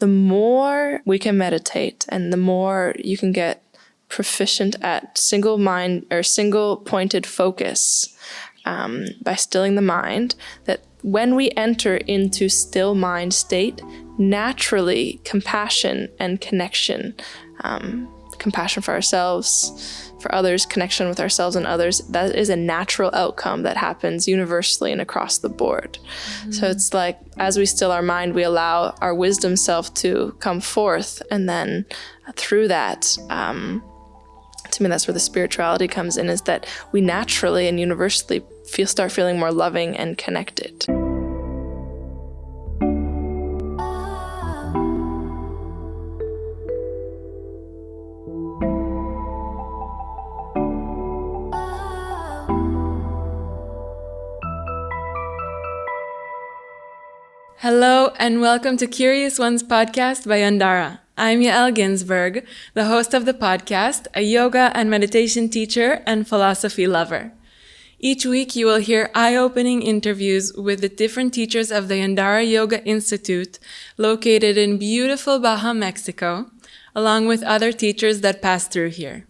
the more we can meditate and the more you can get proficient at single mind or single pointed focus by stilling the mind, that when we enter into still mind state, naturally compassion and connection, compassion for ourselves, for others, connection with ourselves and others, that is a natural outcome that happens universally and across the board. So it's like, as we still our mind, we allow our wisdom self to come forth, and then through that, to me, that's where the spirituality comes in, is that we naturally and universally start feeling more loving and connected. Hello and welcome to Curious Ones podcast by Yandara. I'm Yael Ginzburg, the host of the podcast, a yoga and meditation teacher and philosophy lover. Each week you will hear eye-opening interviews with the different teachers of the Yandara Yoga Institute, located in beautiful Baja, Mexico, along with other teachers that pass through here.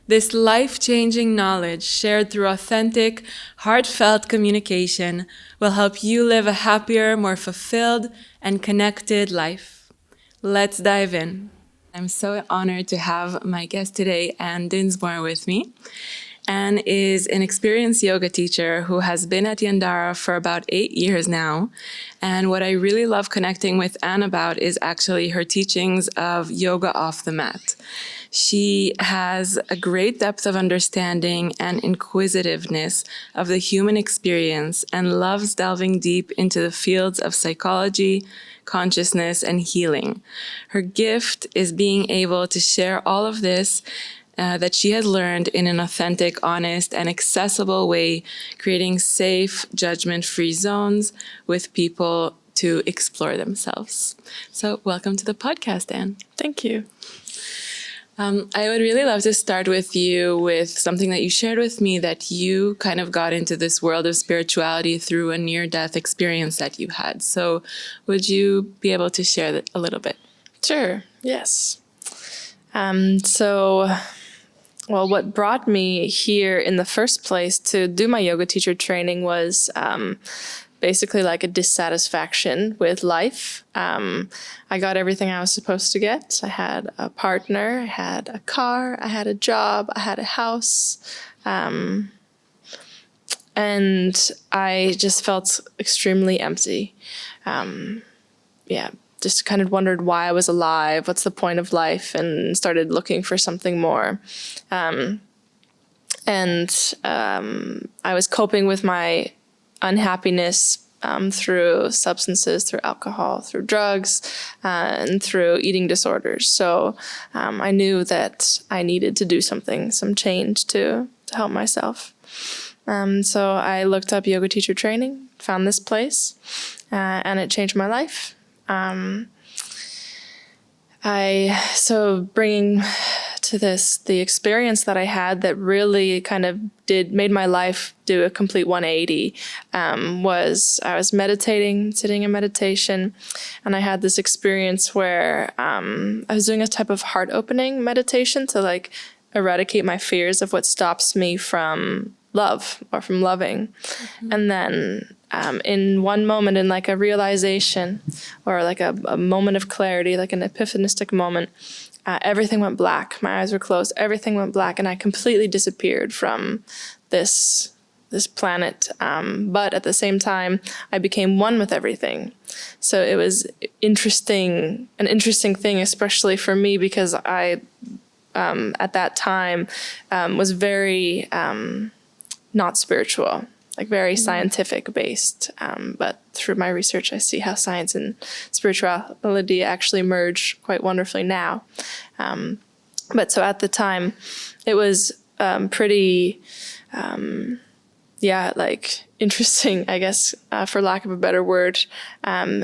This life-changing knowledge, shared through authentic, heartfelt communication, will help you live a happier, more fulfilled, and connected life. Let's dive in. I'm so honored to have my guest today, Anne Dinsmore, with me. Anne is an experienced yoga teacher who has been at Yandara for about 8 years now. And what I really love connecting with Anne about is actually her teachings of yoga off the mat. She has a great depth of understanding and inquisitiveness of the human experience and loves delving deep into the fields of psychology, consciousness, and healing. Her gift is being able to share all of this that she has learned in an authentic, honest, and accessible way, creating safe, judgment-free zones with people to explore themselves. So welcome to the podcast, Anne. Thank you. I would really love to start with you with something that you shared with me, that you kind of got into this world of spirituality through a near-death experience that you had. So would you be able to share that a little bit? Sure, yes. What brought me here in the first place to do my yoga teacher training was basically like a dissatisfaction with life. I got everything I was supposed to get. I had a partner, I had a car, I had a job, I had a house. And I just felt extremely empty. Just kind of wondered why I was alive, what's the point of life, and started looking for something more. I was coping with my unhappiness through substances, through alcohol, through drugs, and through eating disorders. So I knew that I needed to do something, some change to help myself. So I looked up yoga teacher training, found this place, and it changed my life. Bringing to this, the experience that I had that really kind of made my life do a complete 180, was I was meditating, sitting in meditation, and I had this experience where I was doing a type of heart-opening meditation to like eradicate my fears of what stops me from love or from loving. Mm-hmm. And then in one moment, in like a realization or like a moment of clarity, like an epiphanistic moment, everything went black. My eyes were closed. Everything went black, and I completely disappeared from this planet. But at the same time, I became one with everything. So it was an interesting thing, especially for me, because I, at that time, was very not spiritual, like very scientific based. But through my research, I see how science and spirituality actually merge quite wonderfully now. But so at the time, it was pretty, interesting, I guess, for lack of a better word. From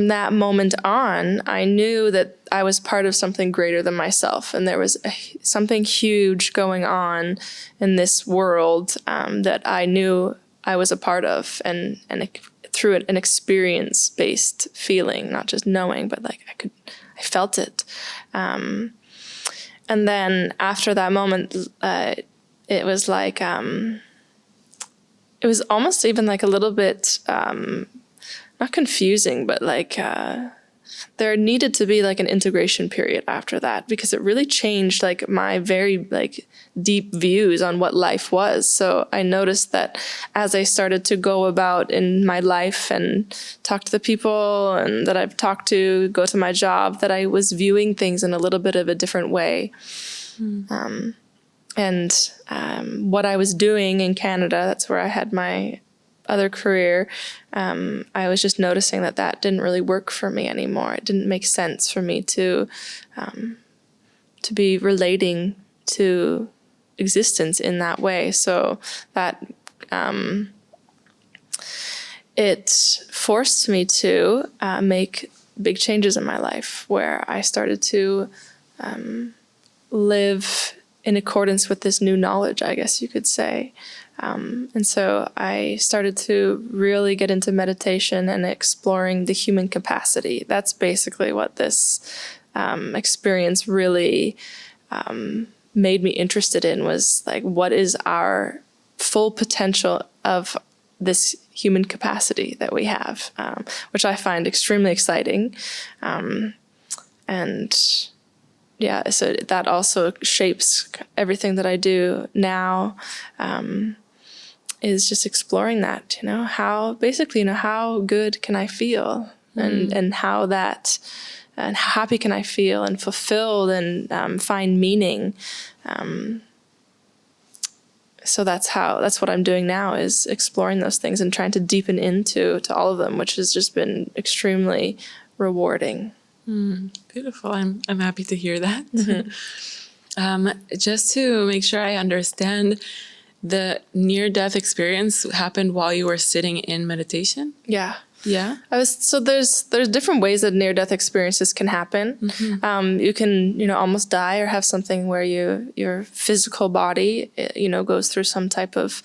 that moment on, I knew that I was part of something greater than myself, and there was something huge going on in this world that I knew I was a part of, and through an experience-based feeling, not just knowing, but like I felt it. And then after that moment, it was like, it was almost even like a little bit, not confusing, but like, there needed to be like an integration period after that, because it really changed like my very like deep views on what life was. So I noticed that as I started to go about in my life and talk to the people and that I've talked to, go to my job, that I was viewing things in a little bit of a different way. What I was doing in Canada, that's where I had my other career, I was just noticing that didn't really work for me anymore. It didn't make sense for me to be relating to existence in that way. So that it forced me to make big changes in my life, where I started to live in accordance with this new knowledge, I guess you could say. And so I started to really get into meditation and exploring the human capacity. That's basically what this experience really made me interested in, was like, what is our full potential of this human capacity that we have, which I find extremely exciting. Yeah, so that also shapes everything that I do now, is just exploring that, how good can I feel, and how happy can I feel and fulfilled and find meaning. So that's what I'm doing now, is exploring those things and trying to deepen into all of them, which has just been extremely rewarding. Beautiful. I'm happy to hear that. Just to make sure I understand, the near-death experience happened while you were sitting in meditation? Yeah. Yeah. There's different ways that near-death experiences can happen. You can almost die, or have something where your physical body goes through some type of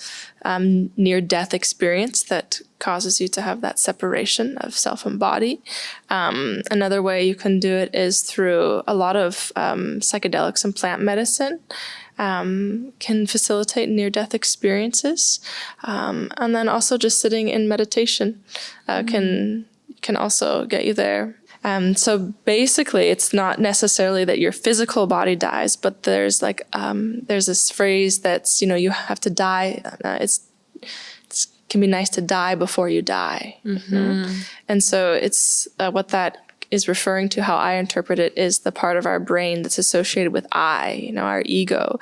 near-death experience that causes you to have that separation of self and body. Another way you can do it is through a lot of psychedelics and plant medicine. Can facilitate near-death experiences, and then also just sitting in meditation can also get you there. So basically, it's not necessarily that your physical body dies, but there's this phrase that's you have to die. It can be nice to die before you die, and so it's what that is referring to, how I interpret it, is the part of our brain that's associated with I, our ego.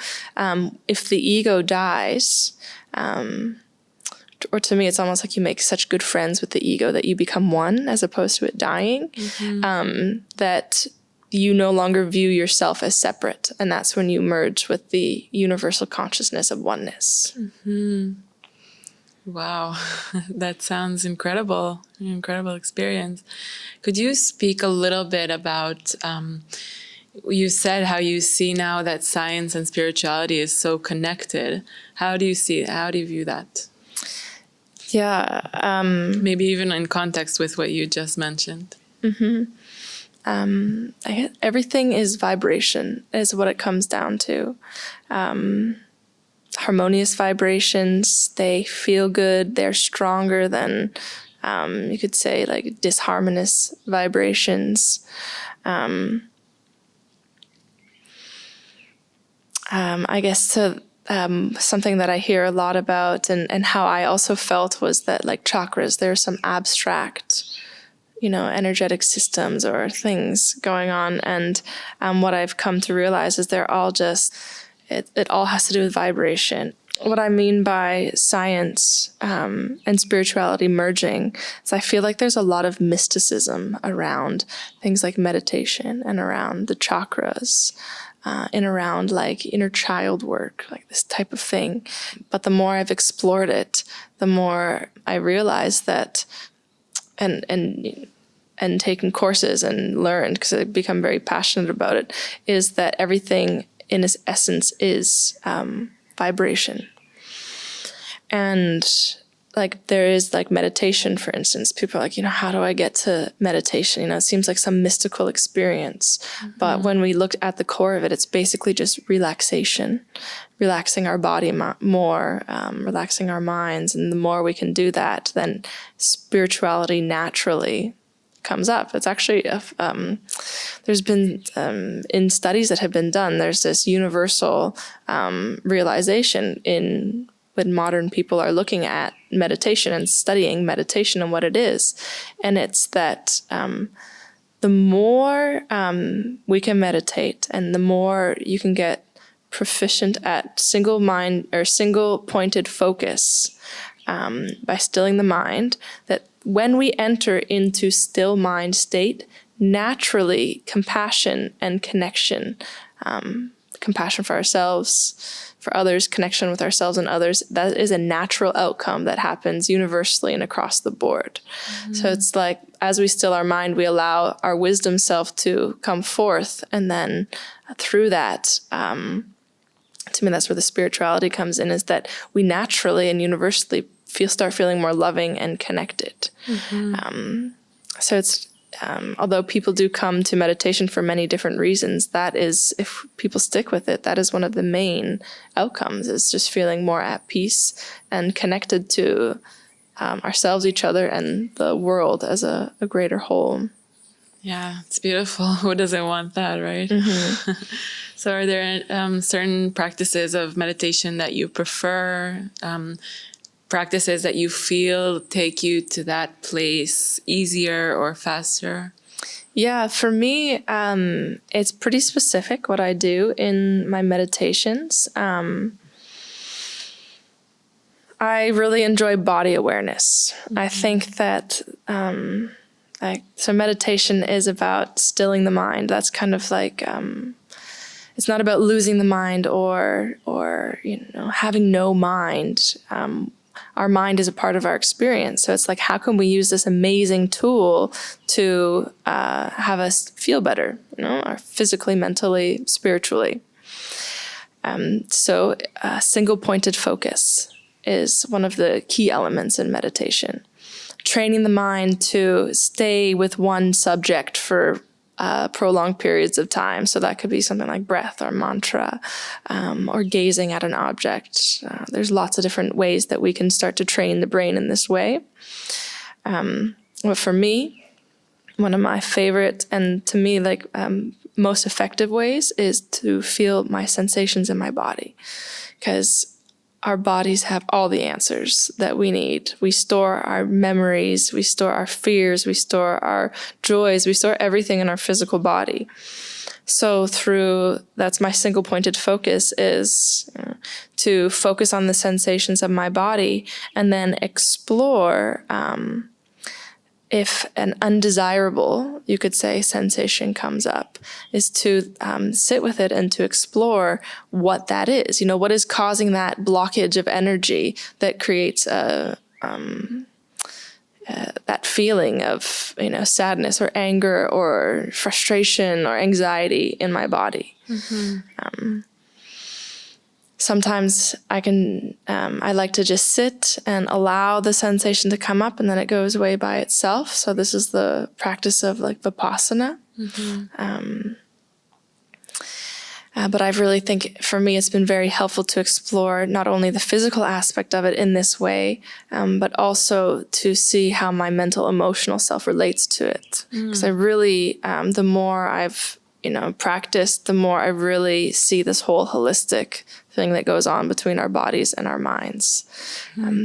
If the ego dies, or to me, it's almost like you make such good friends with the ego that you become one, as opposed to it dying, that you no longer view yourself as separate. And that's when you merge with the universal consciousness of oneness. Wow, that sounds incredible, an incredible experience. Could you speak a little bit about, you said how you see now that science and spirituality is so connected. How do you view that? Yeah. Maybe even in context with what you just mentioned. I guess everything is vibration, is what it comes down to. Harmonious vibrations, they feel good, they're stronger than, you could say, like disharmonious vibrations. I guess something that I hear a lot about, and how I also felt, was that like chakras, there are some abstract, energetic systems or things going on. And what I've come to realize is they're all just, it all has to do with vibration. What I mean by science and spirituality merging is I feel like there's a lot of mysticism around things like meditation, and around the chakras, and around like inner child work, like this type of thing. But the more I've explored it, the more I realize that, and taken courses and learned, because I've become very passionate about it, is that everything in its essence is vibration. And like there is like meditation, for instance. People are like, how do I get to meditation? It seems like some mystical experience. But when we look at the core of it, it's basically just relaxation, relaxing our body more, relaxing our minds. And the more we can do that, then spirituality naturally comes up. It's actually, there's been, in studies that have been done, there's this universal realization when modern people are looking at meditation and studying meditation and what it is. And it's that the more we can meditate and the more you can get proficient at single mind or single pointed focus by stilling the mind, that when we enter into still mind state, naturally compassion and connection, compassion for ourselves, for others, connection with ourselves and others, that is a natural outcome that happens universally and across the board. So it's like, as we still our mind, we allow our wisdom self to come forth. And then through that, to me, that's where the spirituality comes in, is that we naturally and universally start feeling more loving and connected. So it's, although people do come to meditation for many different reasons, that is, if people stick with it, that is one of the main outcomes, is just feeling more at peace and connected to ourselves, each other, and the world as a greater whole. Yeah, it's beautiful. Who doesn't want that, right? So are there certain practices of meditation that you prefer? Practices that you feel take you to that place easier or faster? Yeah, for me, it's pretty specific what I do in my meditations. I really enjoy body awareness. I think that so meditation is about stilling the mind. That's kind of like, it's not about losing the mind or having no mind. Our mind is a part of our experience. So it's like, how can we use this amazing tool to have us feel better, physically, mentally, spiritually? So single-pointed focus is one of the key elements in meditation. Training the mind to stay with one subject for prolonged periods of time. So that could be something like breath or mantra, or gazing at an object. There's lots of different ways that we can start to train the brain in this way. But for me, one of my favorite and to me most effective ways is to feel my sensations in my body, because our bodies have all the answers that we need. We store our memories, we store our fears, we store our joys, we store everything in our physical body. So that's my single pointed focus, is to focus on the sensations of my body and then explore if an undesirable, you could say, sensation comes up, is to sit with it and to explore what that is. What is causing that blockage of energy that creates that feeling of, sadness or anger or frustration or anxiety in my body. Sometimes I like to just sit and allow the sensation to come up, and then it goes away by itself. So this is the practice of Vipassana. But I really think for me, it's been very helpful to explore not only the physical aspect of it in this way, but also to see how my mental, emotional self relates to it. Because I really, the more I've practiced, the more I really see this whole holistic thing that goes on between our bodies and our minds.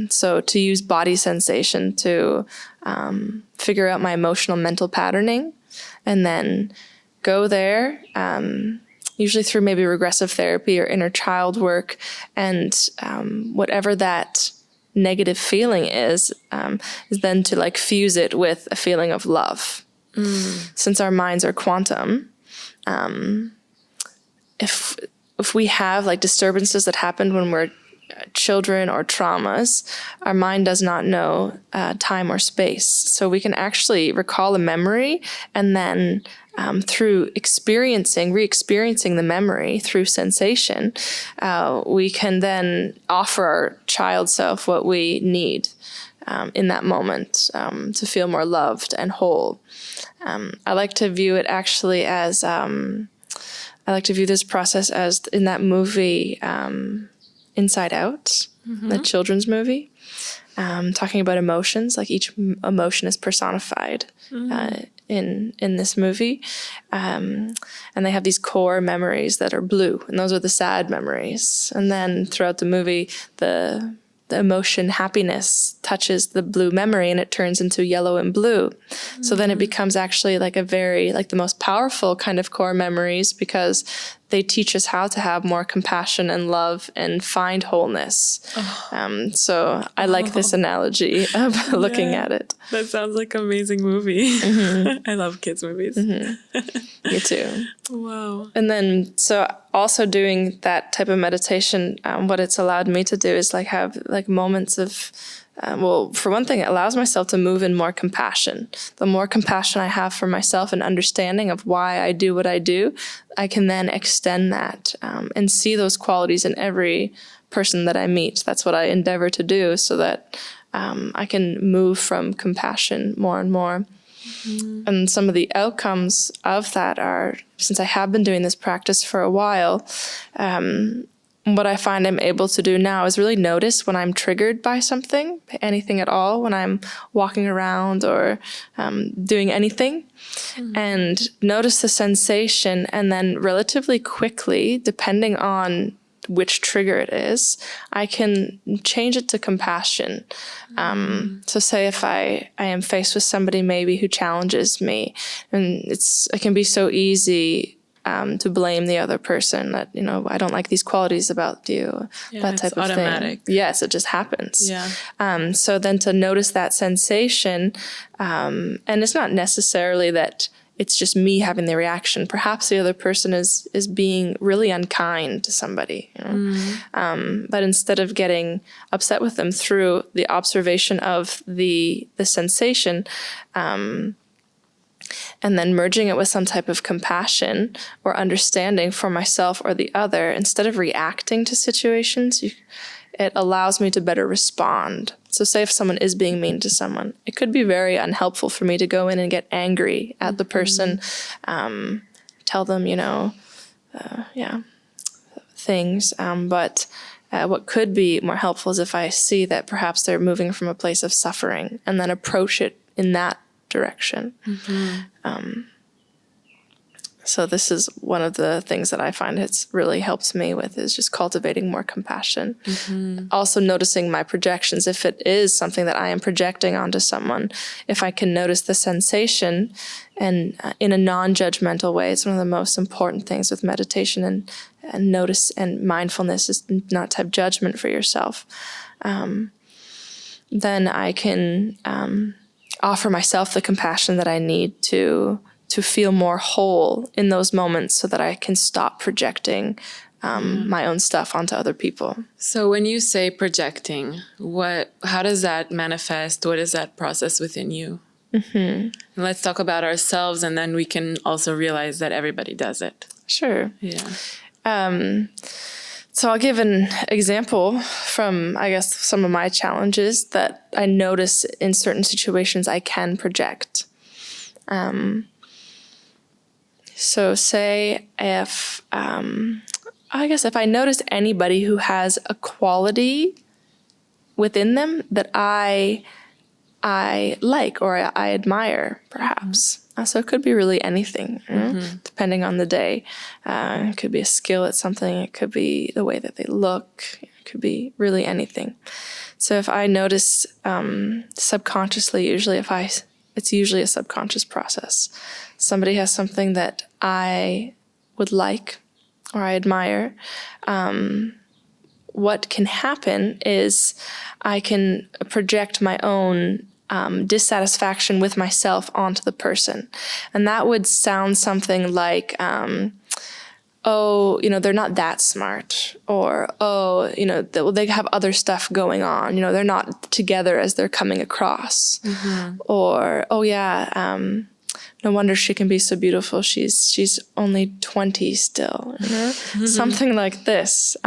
So to use body sensation to figure out my emotional mental patterning, and then go there, usually through maybe regressive therapy or inner child work, and whatever that negative feeling is then to fuse it with a feeling of love. Since our minds are quantum, if we have disturbances that happened when we're children or traumas, our mind does not know time or space. So we can actually recall a memory, and then through re-experiencing the memory through sensation, we can then offer our child self what we need in that moment to feel more loved and whole. I like to view it actually as, I like to view this process as in that movie, Inside Out, the children's movie, talking about emotions, like each emotion is personified in this movie. And they have these core memories that are blue, and those are the sad memories. And then throughout the movie, the emotion happiness touches the blue memory and it turns into yellow and blue. So then it becomes actually like the most powerful kind of core memories, because they teach us how to have more compassion and love and find wholeness. So I like this analogy of looking at it. That sounds like an amazing movie. I love kids' movies. Me too. Wow. And then, so also doing that type of meditation, what it's allowed me to do is like have like moments of, for one thing, it allows myself to move in more compassion. The more compassion I have for myself and understanding of why I do what I do, I can then extend that and see those qualities in every person that I meet. That's what I endeavor to do, so that I can move from compassion more and more. And some of the outcomes of that are, since I have been doing this practice for a while, what I find I'm able to do now is really notice when I'm triggered by something, anything at all, when I'm walking around or doing anything, and notice the sensation, and then relatively quickly, depending on which trigger it is, I can change it to compassion. So say if I am faced with somebody maybe who challenges me, and it can be so easy to blame the other person, that, I don't like these qualities about you, that type of automatic thing. Yes, it just happens. Yeah. So then to notice that sensation, and it's not necessarily that it's just me having the reaction. Perhaps the other person is being really unkind to somebody. But instead of getting upset with them through the observation of the sensation, and then merging it with some type of compassion or understanding for myself or the other, instead of reacting to situations, it allows me to better respond. So say if someone is being mean to someone, it could be very unhelpful for me to go in and get angry at the person, tell them, things. But what could be more helpful is if I see that perhaps they're moving from a place of suffering, and then approach it in that direction. So this is one of the things that I find it's really helps me with, is just cultivating more compassion. Also noticing my projections. If it is something that I am projecting onto someone, if I can notice the sensation and in a non-judgmental way, it's one of the most important things with meditation and notice and mindfulness, is not to have judgment for yourself. Then I can offer myself the compassion that I need to feel more whole in those moments, so that I can stop projecting my own stuff onto other people. So when you say projecting, how does that manifest? What is that process within you? Let's talk about ourselves, and then we can also realize that everybody does it. Sure. Yeah. So I'll give an example from, I guess, some of my challenges that I notice in certain situations I can project. So say if I notice anybody who has a quality within them that I like or I admire, perhaps. So it could be really anything, depending on the day. It could be a skill at something. It could be the way that they look. It could be really anything. So if I notice subconsciously, it's usually a subconscious process. Somebody has something that I would like or I admire. What can happen is I can project my own dissatisfaction with myself onto the person. And that would sound something like, oh, they're not that smart, or, oh, they have other stuff going on. They're not together as they're coming across. Or, oh yeah, no wonder she can be so beautiful. She's only 20 still, something like this.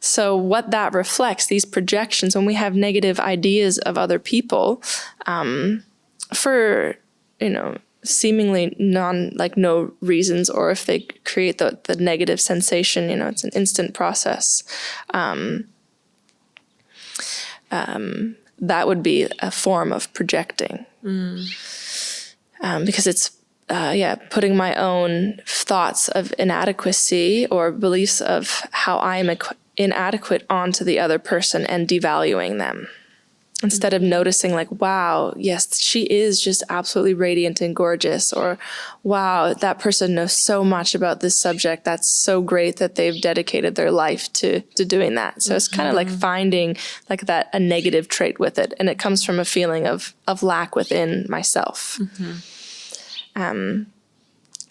So what that reflects, these projections, when we have negative ideas of other people, for, seemingly no reasons, or if they create the negative sensation, it's an instant process. That would be a form of projecting. Because it's, putting my own thoughts of inadequacy or beliefs of how I am inadequate onto the other person and devaluing them. Instead of noticing like, wow, yes, she is just absolutely radiant and gorgeous, or wow, that person knows so much about this subject. That's so great that they've dedicated their life to doing that. So it's kind of like finding like a negative trait with it. And it comes from a feeling of lack within myself.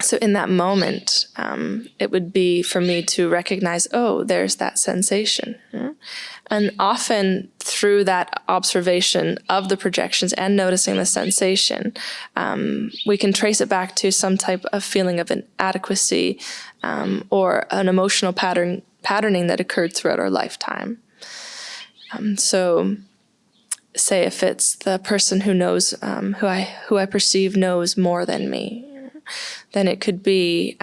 So in that moment, it would be for me to recognize, oh, there's that sensation. And often through that observation of the projections and noticing the sensation, we can trace it back to some type of feeling of inadequacy, or an emotional patterning that occurred throughout our lifetime. So say if it's the person who knows, who I perceive knows more than me, then it could be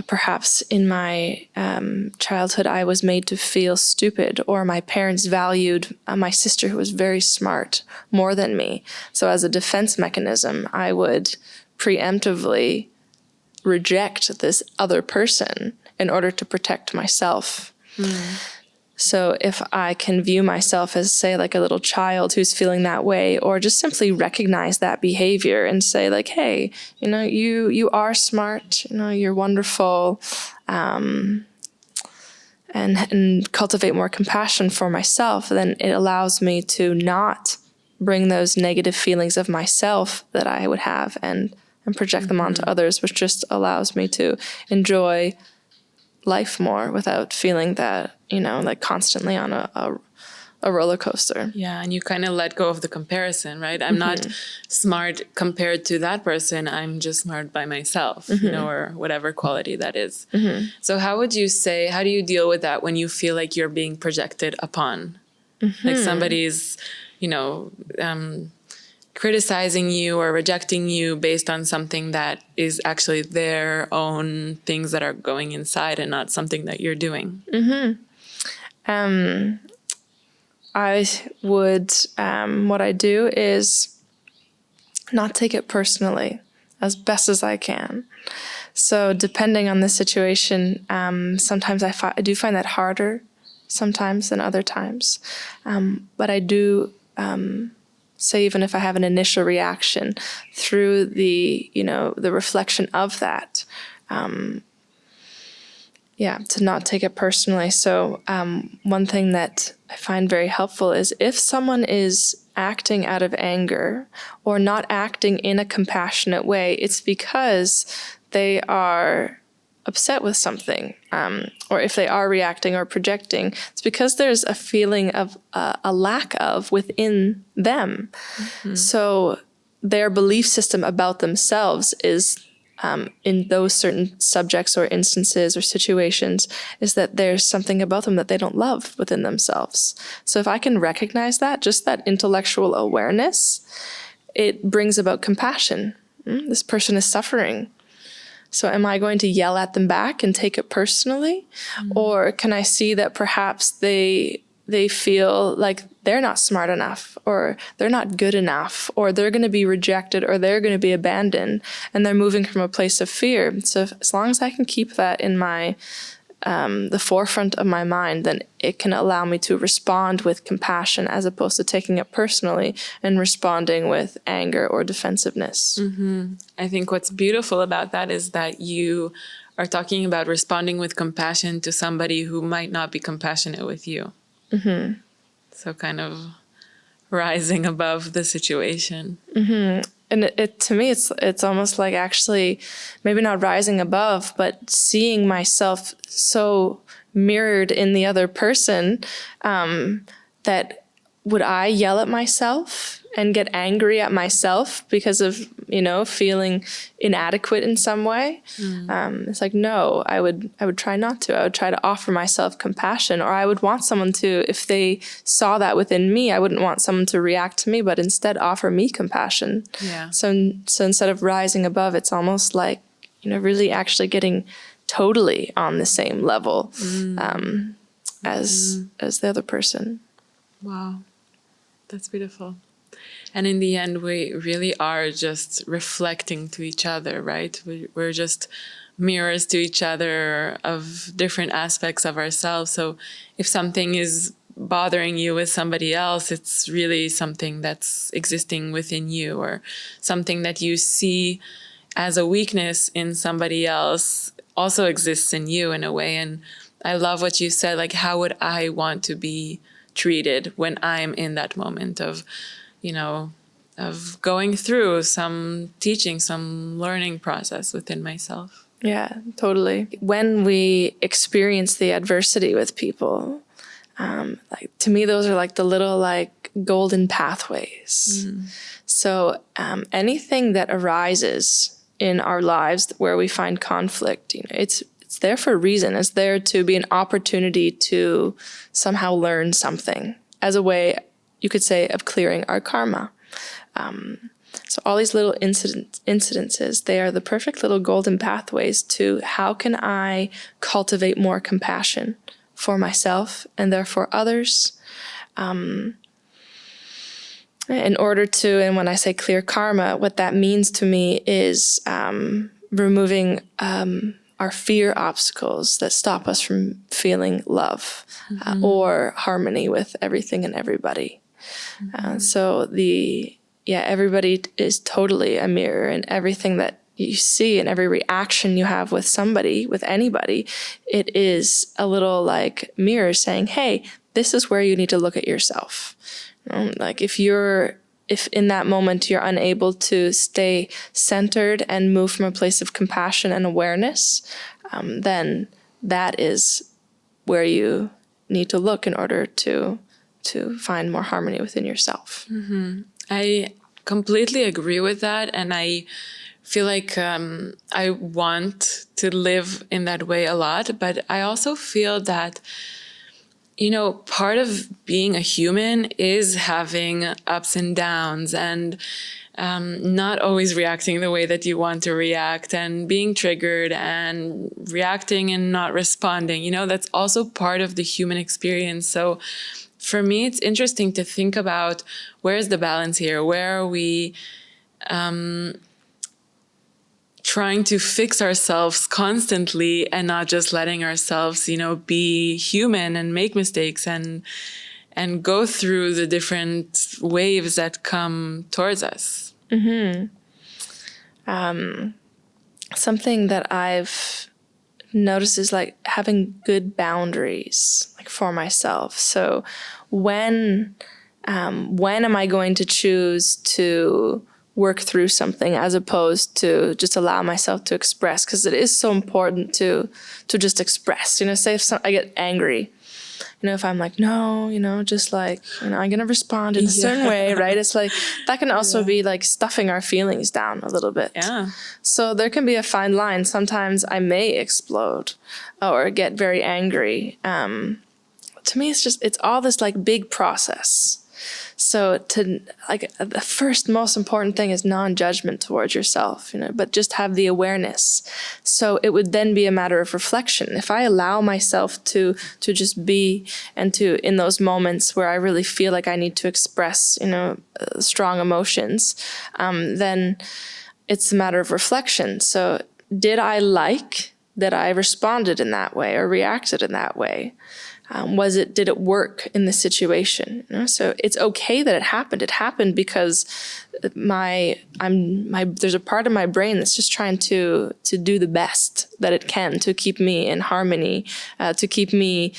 perhaps in my childhood I was made to feel stupid, or my parents valued my sister, who was very smart, more than me. So as a defense mechanism, I would preemptively reject this other person in order to protect myself. So if I can view myself as, say, like a little child who's feeling that way, or just simply recognize that behavior and say like, hey, you are smart, you're wonderful, and cultivate more compassion for myself, then it allows me to not bring those negative feelings of myself that I would have and project them onto others, which just allows me to enjoy life more without feeling that, like constantly on a roller coaster. Yeah, and you kind of let go of the comparison, right? I'm not smart compared to that person. I'm just smart by myself, or whatever quality that is. So how do you deal with that when you feel like you're being projected upon? Like somebody's, criticizing you or rejecting you based on something that is actually their own things that are going inside and not something that you're doing. I would, what I do is not take it personally as best as I can. So depending on the situation, sometimes I do find that harder sometimes than other times. But I do, say, even if I have an initial reaction, through the reflection of that, to not take it personally. So one thing that I find very helpful is if someone is acting out of anger or not acting in a compassionate way, it's because they are upset with something, or if they are reacting or projecting, it's because there's a feeling of a lack of within them. So their belief system about themselves is, in those certain subjects or instances or situations, is that there's something about them that they don't love within themselves. So if I can recognize that, just that intellectual awareness, it brings about compassion. This person is suffering. So am I going to yell at them back and take it personally? Or can I see that perhaps they feel like they're not smart enough, or they're not good enough, or they're going to be rejected, or they're going to be abandoned, and they're moving from a place of fear. So as long as I can keep that in my the forefront of my mind, then it can allow me to respond with compassion as opposed to taking it personally and responding with anger or defensiveness. I think what's beautiful about that is that you are talking about responding with compassion to somebody who might not be compassionate with you. So kind of rising above the situation. And it to me, it's almost like actually maybe not rising above, but seeing myself so mirrored in the other person, that would I yell at myself and get angry at myself because of, feeling inadequate in some way? It's like, no, I would try not to. I would try to offer myself compassion, or I would want someone to, if they saw that within me, I wouldn't want someone to react to me, but instead offer me compassion. Yeah. So instead of rising above, it's almost like, really actually getting totally on the same level as the other person. Wow. That's beautiful. And in the end, we really are just reflecting to each other, right? We're just mirrors to each other of different aspects of ourselves. So if something is bothering you with somebody else, it's really something that's existing within you, or something that you see as a weakness in somebody else also exists in you in a way. And I love what you said, like, how would I want to be treated when I'm in that moment of, of going through some teaching, some learning process within myself. Yeah, totally. When we experience the adversity with people, like to me, those are like the little like golden pathways. So anything that arises in our lives where we find conflict, it's there for a reason. It's there to be an opportunity to somehow learn something as a way, you could say, of clearing our karma. So all these little incidences, they are the perfect little golden pathways to how can I cultivate more compassion for myself and therefore others. In order to, and when I say clear karma, what that means to me is removing our fear obstacles that stop us from feeling love or harmony with everything and everybody. So everybody is totally a mirror, and everything that you see and every reaction you have with somebody, with anybody, it is a little like mirror saying, hey, this is where you need to look at yourself. Like if in that moment you're unable to stay centered and move from a place of compassion and awareness, then that is where you need to look in order to find more harmony within yourself. I completely agree with that. And I feel like I want to live in that way a lot. But I also feel that, part of being a human is having ups and downs and not always reacting the way that you want to react, and being triggered and reacting and not responding. That's also part of the human experience. So for me, it's interesting to think about where's the balance here? Where are we trying to fix ourselves constantly and not just letting ourselves, be human and make mistakes and go through the different waves that come towards us? Something that I've noticed is like having good boundaries, like for myself. So when am I going to choose to work through something as opposed to just allow myself to express? Because it is so important to just express. Say if I get angry, if I'm like, no, just like, I'm going to respond in a certain way, right? It's like, that can also be like stuffing our feelings down a little bit. Yeah. So there can be a fine line. Sometimes I may explode or get very angry. To me, it's all this like big process. So the first most important thing is non-judgment towards yourself, but just have the awareness. So it would then be a matter of reflection. If I allow myself to just be, and to, in those moments where I really feel like I need to express, strong emotions, then it's a matter of reflection. So did I like that I responded in that way or reacted in that way? Did it work in the situation? So it's okay that it happened. It happened because there's a part of my brain that's just trying to do the best that it can to keep me in harmony, to keep me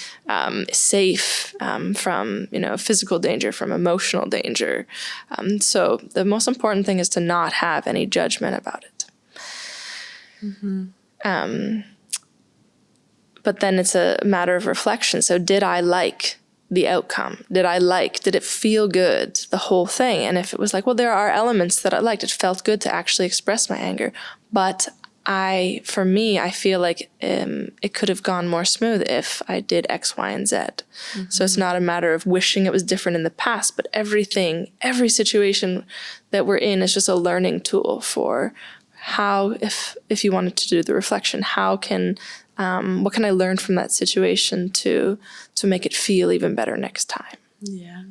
safe from physical danger, from emotional danger. So the most important thing is to not have any judgment about it. But then it's a matter of reflection. So did I like the outcome? Did it feel good, the whole thing? And if it was like, well, there are elements that I liked. It felt good to actually express my anger. But I feel like it could have gone more smooth if I did X, Y, and Z. So it's not a matter of wishing it was different in the past, but every situation that we're in is just a learning tool for how, if you wanted to do the reflection, what can I learn from that situation to make it feel even better next time? Yeah,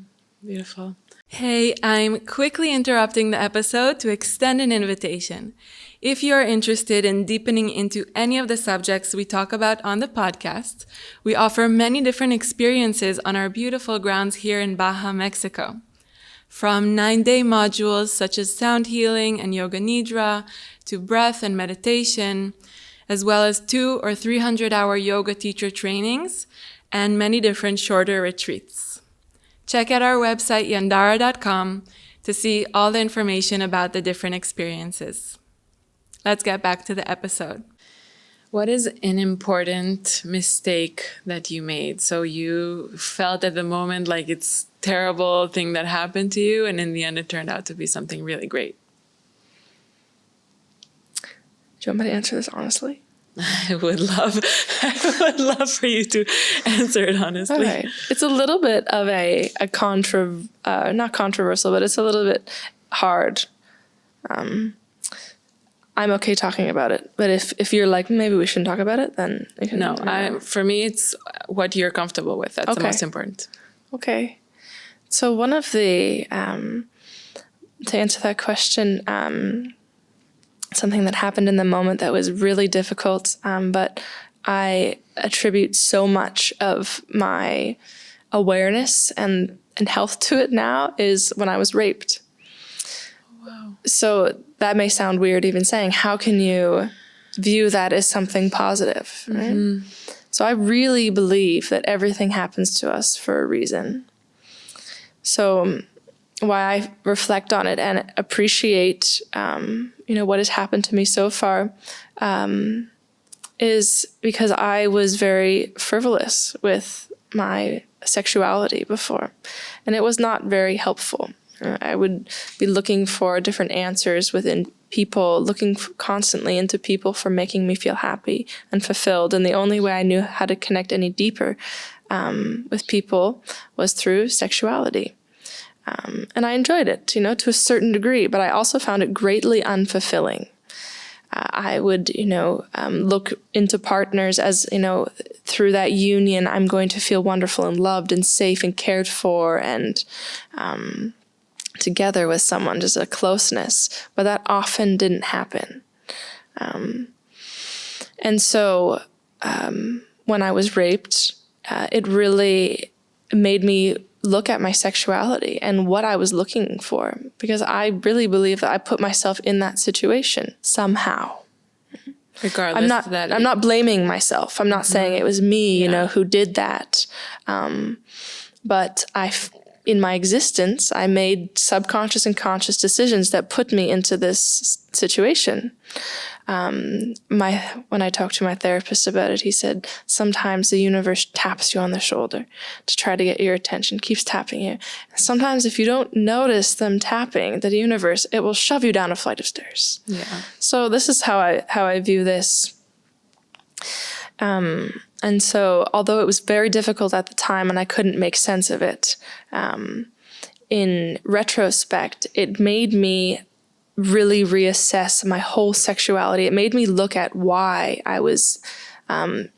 beautiful. Hey, I'm quickly interrupting the episode to extend an invitation. If you are interested in deepening into any of the subjects we talk about on the podcast, we offer many different experiences on our beautiful grounds here in Baja, Mexico. From 9-day modules such as sound healing and yoga nidra, to breath and meditation, as well as 200 or 300-hour yoga teacher trainings, and many different shorter retreats. Check out our website, yandara.com, to see all the information about the different experiences. Let's get back to the episode. What is an important mistake that you made? So you felt at the moment like it's a terrible thing that happened to you, and in the end it turned out to be something really great. Do you want me to answer this honestly? I would love for you to answer it honestly. All right. It's a little bit of not controversial, but it's a little bit hard. I'm okay talking about it, but if you're like, maybe we shouldn't talk about it, then you can. No, for me, it's what you're comfortable with. That's the most important. Okay. So one of the, to answer that question, something that happened in the moment that was really difficult, but I attribute so much of my awareness and health to it now, is when I was raped. Wow. So that may sound weird even saying, how can you view that as something positive, right? Mm-hmm. So I really believe that everything happens to us for a reason. So why I reflect on it and appreciate, what has happened to me so far, is because I was very frivolous with my sexuality before, and it was not very helpful. I would be looking for different answers within people, looking constantly into people for making me feel happy and fulfilled. And the only way I knew how to connect any deeper with people was through sexuality. And I enjoyed it, to a certain degree, but I also found it greatly unfulfilling. I would, look into partners as, through that union, I'm going to feel wonderful and loved and safe and cared for and together with someone, just a closeness. But that often didn't happen. And so when I was raped, it really made me look at my sexuality and what I was looking for, because I really believe that I put myself in that situation somehow. Regardless, I'm not blaming myself. I'm not saying it was me, who did that. But in my existence, I made subconscious and conscious decisions that put me into this situation. When I talked to my therapist about it, he said, sometimes the universe taps you on the shoulder to try to get your attention, keeps tapping you. Sometimes if you don't notice them tapping, the universe, it will shove you down a flight of stairs. Yeah. So this is how I view this. And so although it was very difficult at the time and I couldn't make sense of it, in retrospect, it made me really reassess my whole sexuality. It made me look at why I was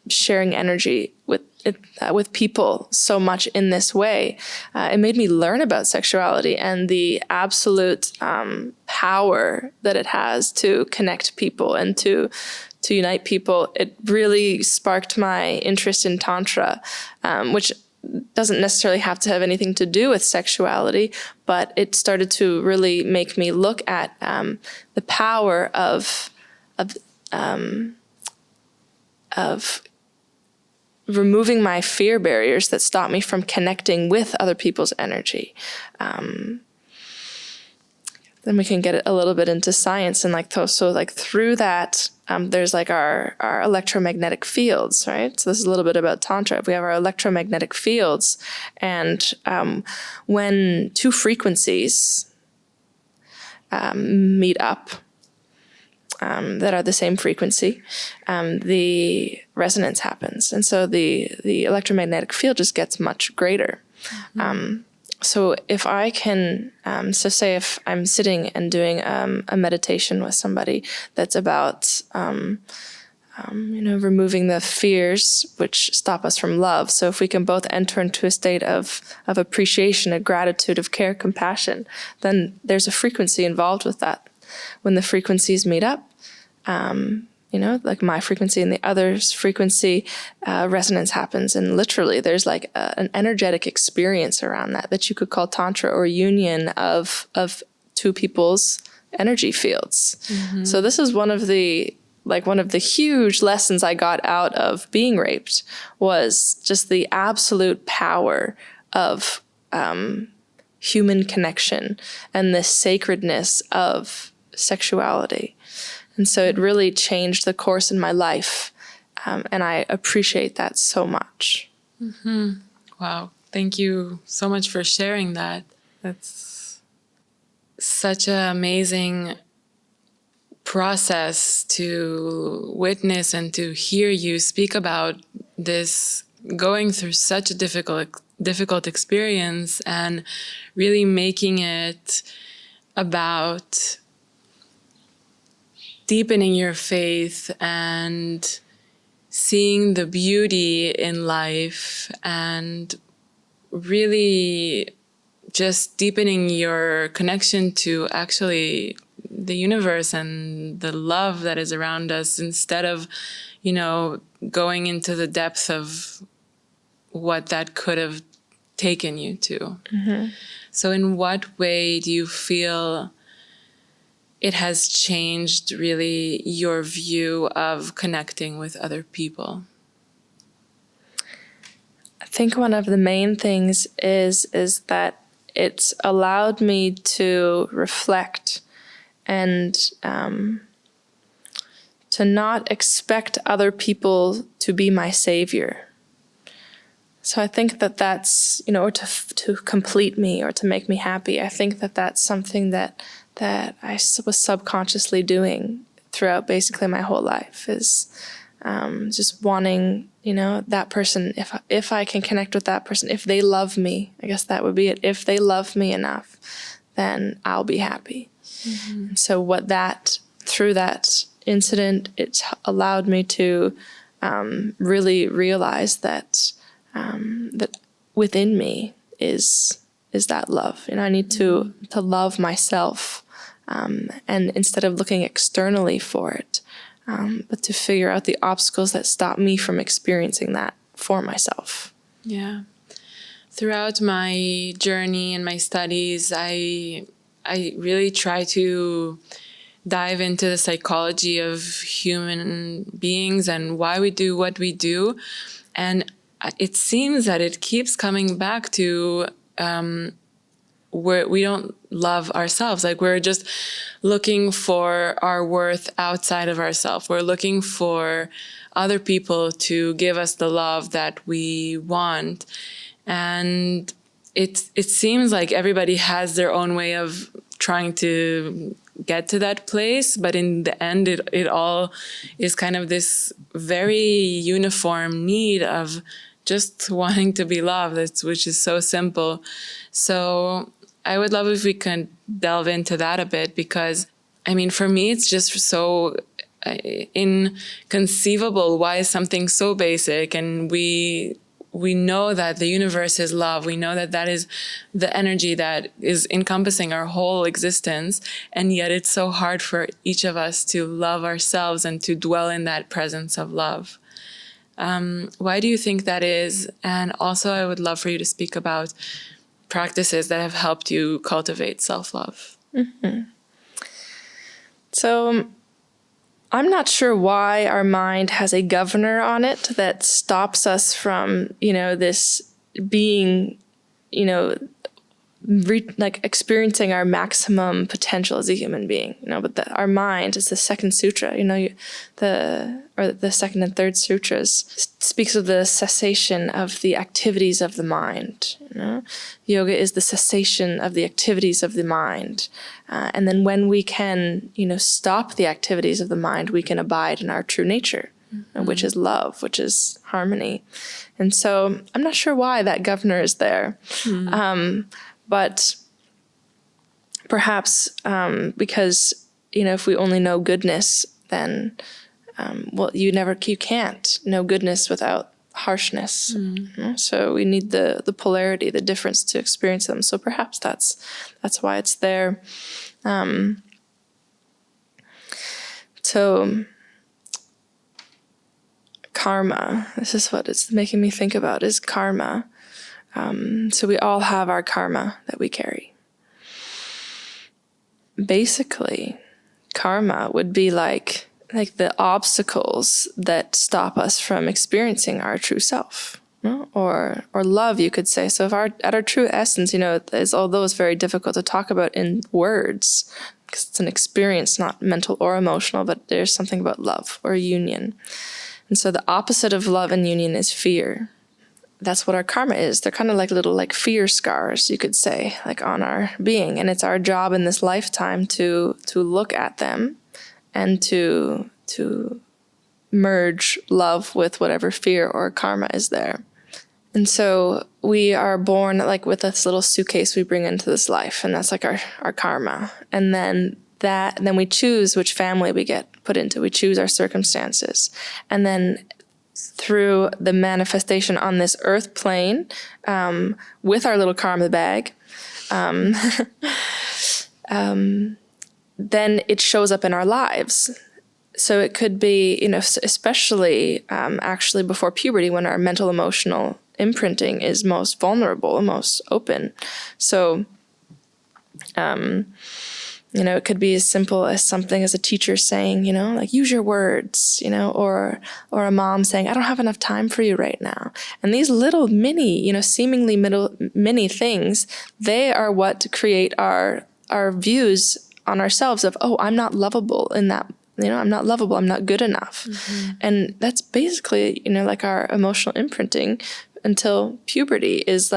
sharing energy with people so much in this way. It made me learn about sexuality and the absolute power that it has to connect people and to unite people. It really sparked my interest in Tantra, which doesn't necessarily have to have anything to do with sexuality, but it started to really make me look at the power of removing my fear barriers that stop me from connecting with other people's energy. Then we can get a little bit into science and through that, there's our electromagnetic fields, right? So this is a little bit about Tantra. We have our electromagnetic fields, and when two frequencies meet up that are the same frequency, the resonance happens, and so the electromagnetic field just gets much greater. So if I can, say if I'm sitting and doing a meditation with somebody that's about, removing the fears which stop us from love. So if we can both enter into a state of appreciation, of gratitude, of care, compassion, then there's a frequency involved with that. When the frequencies meet up, my frequency and the other's frequency, resonance happens. And literally there's an energetic experience around that you could call Tantra, or union of two people's energy fields. Mm-hmm. So this is one of the huge lessons I got out of being raped, was just the absolute power of human connection and the sacredness of sexuality. And so it really changed the course in my life, and I appreciate that so much. Mm-hmm. Wow. Thank you so much for sharing that. That's such an amazing process to witness and to hear you speak about this, going through such a difficult experience and really making it about deepening your faith and seeing the beauty in life, and really just deepening your connection to actually the universe and the love that is around us, instead of, going into the depth of what that could have taken you to. Mm-hmm. So in what way do you feel it has changed really your view of connecting with other people? I think one of the main things is that it's allowed me to reflect and to not expect other people to be my savior. So I think that's, or to complete me or to make me happy. I think that's something that I was subconsciously doing throughout basically my whole life, is just wanting, that person, if I can connect with that person, if they love me, I guess that would be it. If they love me enough, then I'll be happy. Mm-hmm. And so through that incident, it's allowed me to really realize that within me is that love. I need to love myself, and instead of looking externally for it, but to figure out the obstacles that stop me from experiencing that for myself. Yeah. Throughout my journey and my studies, I really try to dive into the psychology of human beings and why we do what we do. And it seems that it keeps coming back to where we don't love ourselves. We're just looking for our worth outside of ourselves. We're looking for other people to give us the love that we want. And it seems like everybody has their own way of trying to get to that place, but in the end, it all is kind of this very uniform need of just wanting to be loved, which is so simple. So I would love if we could delve into that a bit, because, for me, it's just so inconceivable. Why is something so basic? And we know that the universe is love. We know that is the energy that is encompassing our whole existence. And yet it's so hard for each of us to love ourselves and to dwell in that presence of love. Why do you think that is? And also, I would love for you to speak about practices that have helped you cultivate self-love. Mm-hmm. So I'm not sure why our mind has a governor on it that stops us from, this being, experiencing our maximum potential as a human being, but our mind is the second sutra, the second and third sutras speaks of the cessation of the activities of the mind. Yoga is the cessation of the activities of the mind. And then when we can, stop the activities of the mind, we can abide in our true nature, which is love, which is harmony. And so I'm not sure why that governor is there. But perhaps because, if we only know goodness, then, you can't know goodness without harshness. So we need the polarity, the difference to experience them. So perhaps that's why it's there. So karma, this is what it's making me think about, is karma. So we all have our karma that we carry. Basically, karma would be like the obstacles that stop us from experiencing our true self, or love, you could say. So if at our true essence, although it's very difficult to talk about in words, because it's an experience, not mental or emotional, but there's something about love or union. And so the opposite of love and union is fear. That's what our karma is. They're kind of like little fear scars, you could say, on our being. And it's our job in this lifetime to look at them and to merge love with whatever fear or karma is there. And so we are born with this little suitcase we bring into this life, and that's our karma. And then we choose which family we get put into. We choose our circumstances. And then through the manifestation on this earth plane, with our little karma bag, then it shows up in our lives. So it could be, especially actually before puberty, when our mental emotional imprinting is most vulnerable and most open. So, it could be as simple as something as a teacher saying, use your words, or a mom saying, I don't have enough time for you right now. And these little mini, seemingly mini things, they are what create our views on ourselves of, oh, I'm not lovable in that, I'm not lovable, I'm not good enough. And that's basically, our emotional imprinting until puberty is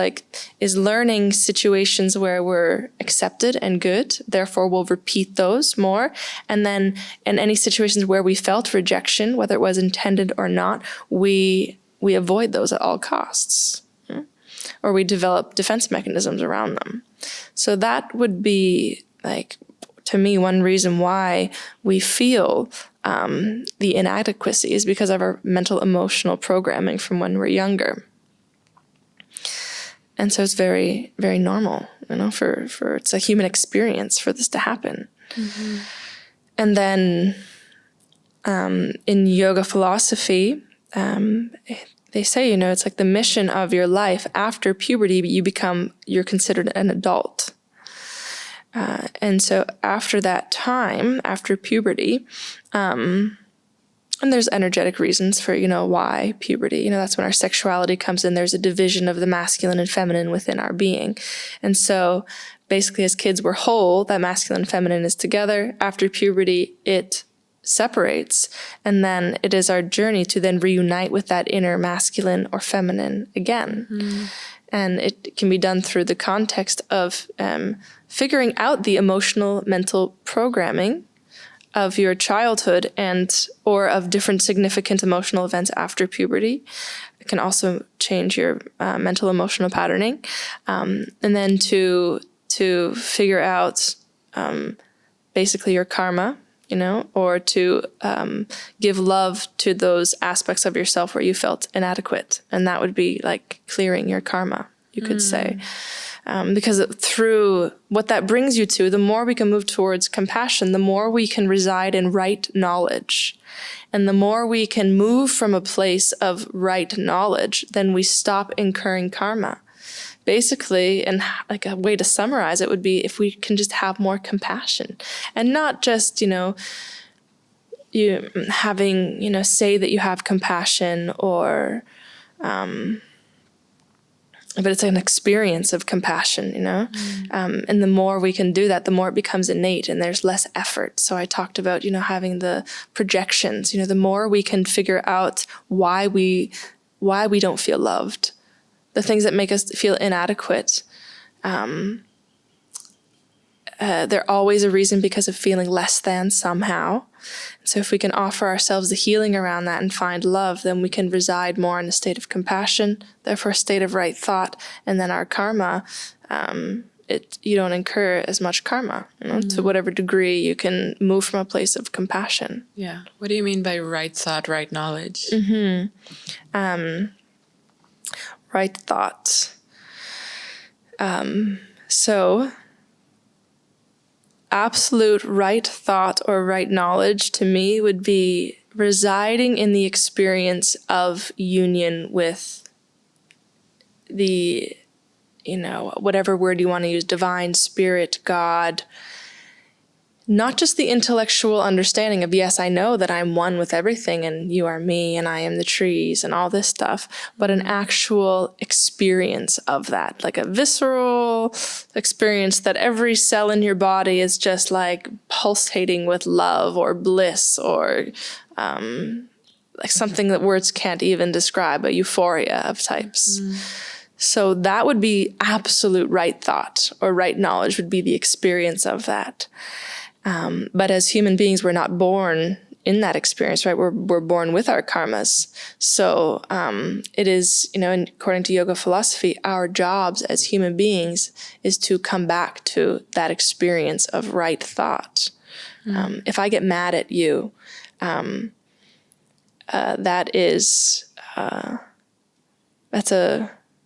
learning situations where we're accepted and good, therefore we'll repeat those more. And then in any situations where we felt rejection, whether it was intended or not, we avoid those at all costs. Or we develop defense mechanisms around them. So that would be, to me, one reason why we feel the inadequacy is because of our mental emotional programming from when we're younger. And so it's very, very normal, for it's a human experience for this to happen. And then in yoga philosophy, they say, it's the mission of your life after puberty, you're considered an adult. And so after that time, after puberty, and there's energetic reasons for, why puberty. That's when our sexuality comes in. There's a division of the masculine and feminine within our being. And so basically as kids, we're whole. That masculine and feminine is together. After puberty, it separates. And then it is our journey to then reunite with that inner masculine or feminine again. And it can be done through the context of figuring out the emotional, mental programming of your childhood or of different significant emotional events after puberty. It can also change your mental emotional patterning. And then to figure out basically your karma or to give love to those aspects of yourself where you felt inadequate. And that would be like clearing your karma, you could say. Because through what that brings you to, the more we can move towards compassion, the more we can reside in right knowledge. And the more we can move from a place of right knowledge, then we stop incurring karma. Basically, and like a way to summarize it would be if we can just have more compassion and not just, you having, say that you have compassion or, but it's an experience of compassion, and the more we can do that, the more it becomes innate and there's less effort. So I talked about, having the projections, the more we can figure out why we don't feel loved, the things that make us feel inadequate, they're always a reason because of feeling less than somehow. So if we can offer ourselves the healing around that and find love, then we can reside more in a state of compassion, therefore a state of right thought, and then our karma, you don't incur as much karma. To whatever degree you can move from a place of compassion. Yeah. What do you mean by right thought, right knowledge? Right thought. So absolute right thought or right knowledge to me would be residing in the experience of union with the, whatever word you want to use, divine, spirit, God. Not just the intellectual understanding of, yes, I know that I'm one with everything and you are me and I am the trees and all this stuff, but an actual experience of that, like a visceral experience that every cell in your body is just like pulsating with love or bliss or like something that words can't even describe, a euphoria of types. So that would be absolute right thought or right knowledge would be the experience of that. But as human beings, we're not born in that experience, right? We're born with our karmas. So it is, according to yoga philosophy, our jobs as human beings is to come back to that experience of right thought. If I get mad at you, that is,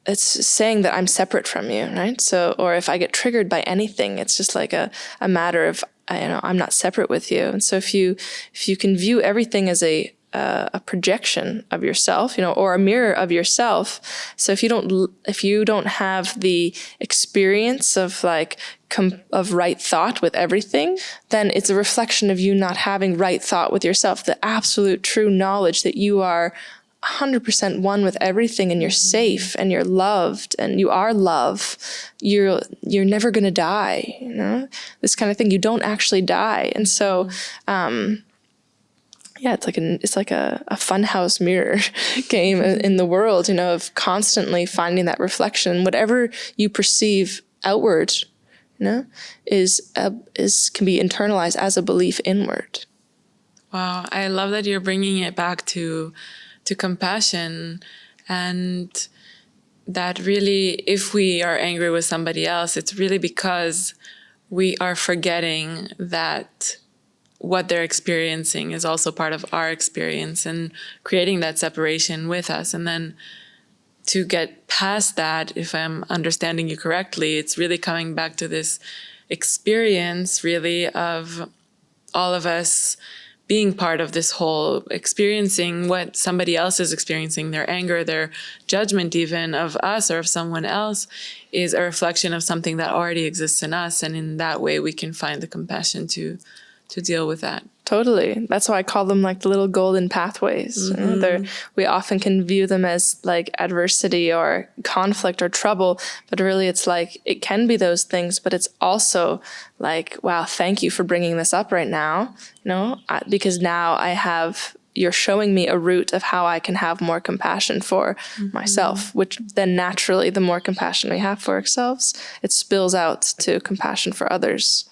it's saying that I'm separate from you, right? So, or if I get triggered by anything, it's just like a matter of, I'm not separate with you. And so if you can view everything as a projection of yourself, or a mirror of yourself. So if you don't have the experience of of right thought with everything, then it's a reflection of you not having right thought with yourself, the absolute true knowledge that you are 100% one with everything and you're safe and you're loved and you are love. You're never going to die, this kind of thing. You don't actually die. And so, it's like a funhouse mirror game in the world, of constantly finding that reflection. Whatever you perceive outward, can be internalized as a belief inward. Wow. I love that you're bringing it back to compassion, and that really, if we are angry with somebody else, it's really because we are forgetting that what they're experiencing is also part of our experience and creating that separation with us. And then to get past that, if I'm understanding you correctly, it's really coming back to this experience really of all of us being part of this whole, experiencing what somebody else is experiencing, their anger, their judgment even of us or of someone else is a reflection of something that already exists in us. And in that way, we can find the compassion to deal with that. Totally. That's why I call them like the little golden pathways. We often can view them as like adversity or conflict or trouble, but really it's like, it can be those things, but it's also like, wow, thank you for bringing this up right now, because now you're showing me a route of how I can have more compassion for myself, which then naturally, the more compassion we have for ourselves, it spills out to compassion for others.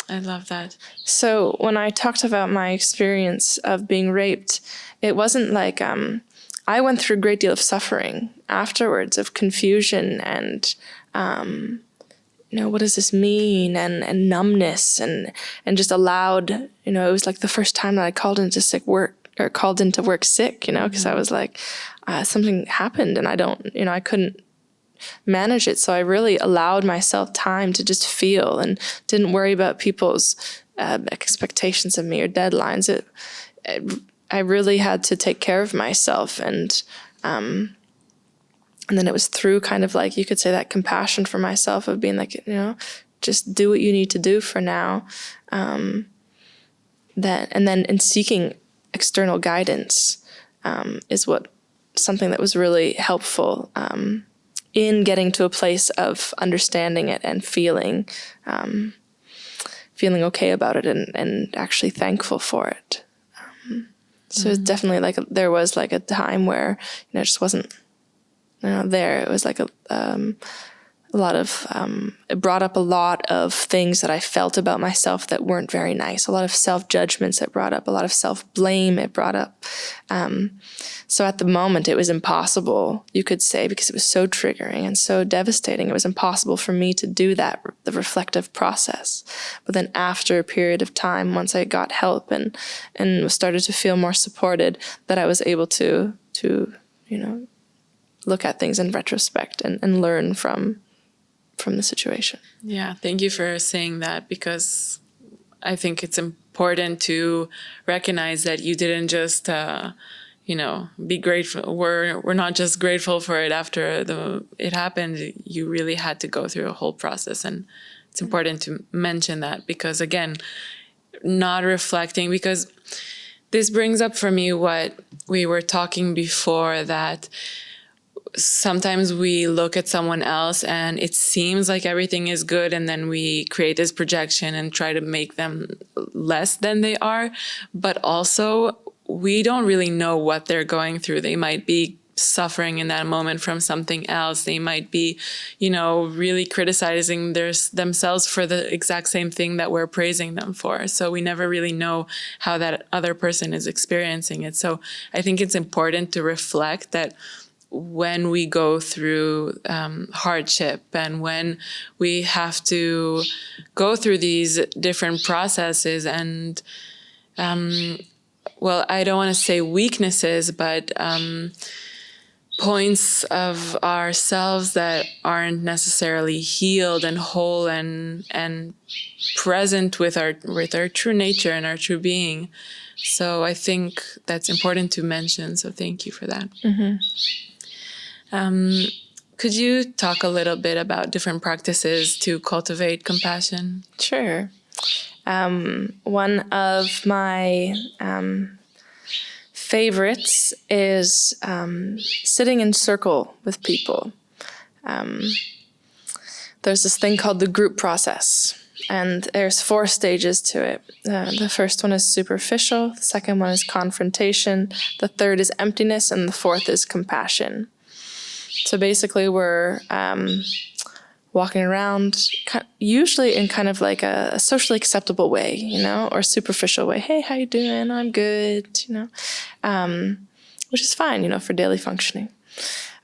I love that. So when I talked about my experience of being raped, it wasn't like I went through a great deal of suffering afterwards, of confusion and what does this mean? And numbness and just allowed, it was like the first time that I called into work sick, because I was like, something happened and I couldn't manage it. So I really allowed myself time to just feel and didn't worry about people's expectations of me or deadlines. I really had to take care of myself, and then it was through kind of like, you could say, that compassion for myself of being like, just do what you need to do for now. And then in seeking external guidance is something that was really helpful in getting to a place of understanding it and feeling okay about it and actually thankful for it. So it's definitely like there was like a time where it just wasn't there. It was like a lot of it brought up a lot of things that I felt about myself that weren't very nice. A lot of self-judgments it brought up, a lot of self-blame it brought up. So at the moment, it was impossible, you could say, because it was so triggering and so devastating. It was impossible for me to do that, the reflective process. But then after a period of time, once I got help and started to feel more supported, that I was able to look at things in retrospect and learn from the situation. Yeah, thank you for saying that, because I think it's important to recognize that you didn't just be grateful. We're not just grateful for it after it happened. You really had to go through a whole process, and it's important to mention that, because again, not reflecting, because this brings up for me what we were talking before, that sometimes we look at someone else and it seems like everything is good, and then we create this projection and try to make them less than they are. But also, we don't really know what they're going through. They might be suffering in that moment from something else. They might be, really criticizing themselves for the exact same thing that we're praising them for. So we never really know how that other person is experiencing it. So I think it's important to reflect that when we go through hardship and when we have to go through these different processes and, I don't want to say weaknesses, but points of ourselves that aren't necessarily healed and whole and present with our true nature and our true being. So I think that's important to mention. So thank you for that. Mm-hmm. Could you talk a little bit about different practices to cultivate compassion? Sure. One of my favorites is sitting in circle with people. There's this thing called the group process, and there's 4 stages to it. The first one is superficial, the second one is confrontation, the third is emptiness, and the fourth is compassion. So basically we're walking around, usually in kind of like a socially acceptable way, or superficial way. Hey, how you doing? I'm good, which is fine, for daily functioning.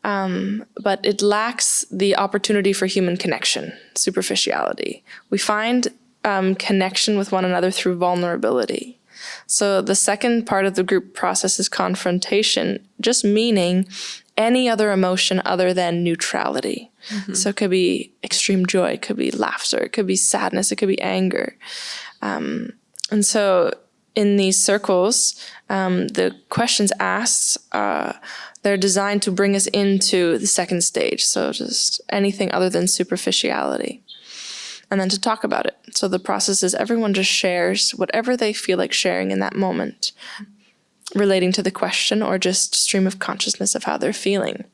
But it lacks the opportunity for human connection, superficiality. We find connection with one another through vulnerability. So the second part of the group process is confrontation, just meaning any other emotion other than neutrality. Mm-hmm. So it could be extreme joy, it could be laughter, it could be sadness, it could be anger. And so in these circles, the questions asked, they're designed to bring us into the second stage. So just anything other than superficiality. And then to talk about it. So the process is everyone just shares whatever they feel like sharing in that moment, relating to the question or just stream of consciousness of how they're feeling.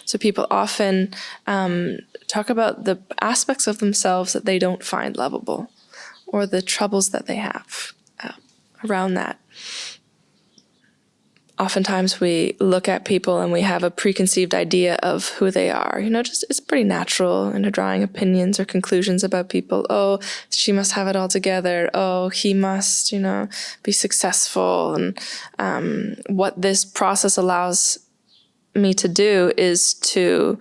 So people often talk about the aspects of themselves that they don't find lovable, or the troubles that they have around that. Oftentimes we look at people and we have a preconceived idea of who they are. Just it's pretty natural into drawing opinions or conclusions about people. Oh, she must have it all together. Oh, he must, be successful. And what this process allows me to do is to,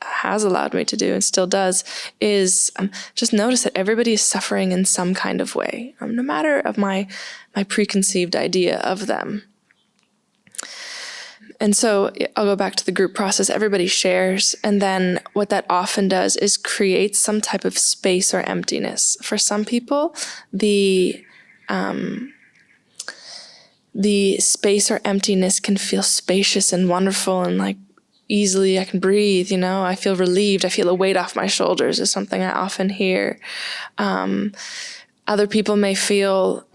has allowed me to do and still does is just notice that everybody is suffering in some kind of way, no matter of my preconceived idea of them. And so I'll go back to the group process. Everybody shares. And then what that often does is create some type of space or emptiness. For some people, the space or emptiness can feel spacious and wonderful and like easily I can breathe, I feel relieved. I feel a weight off my shoulders is something I often hear. Other people may feel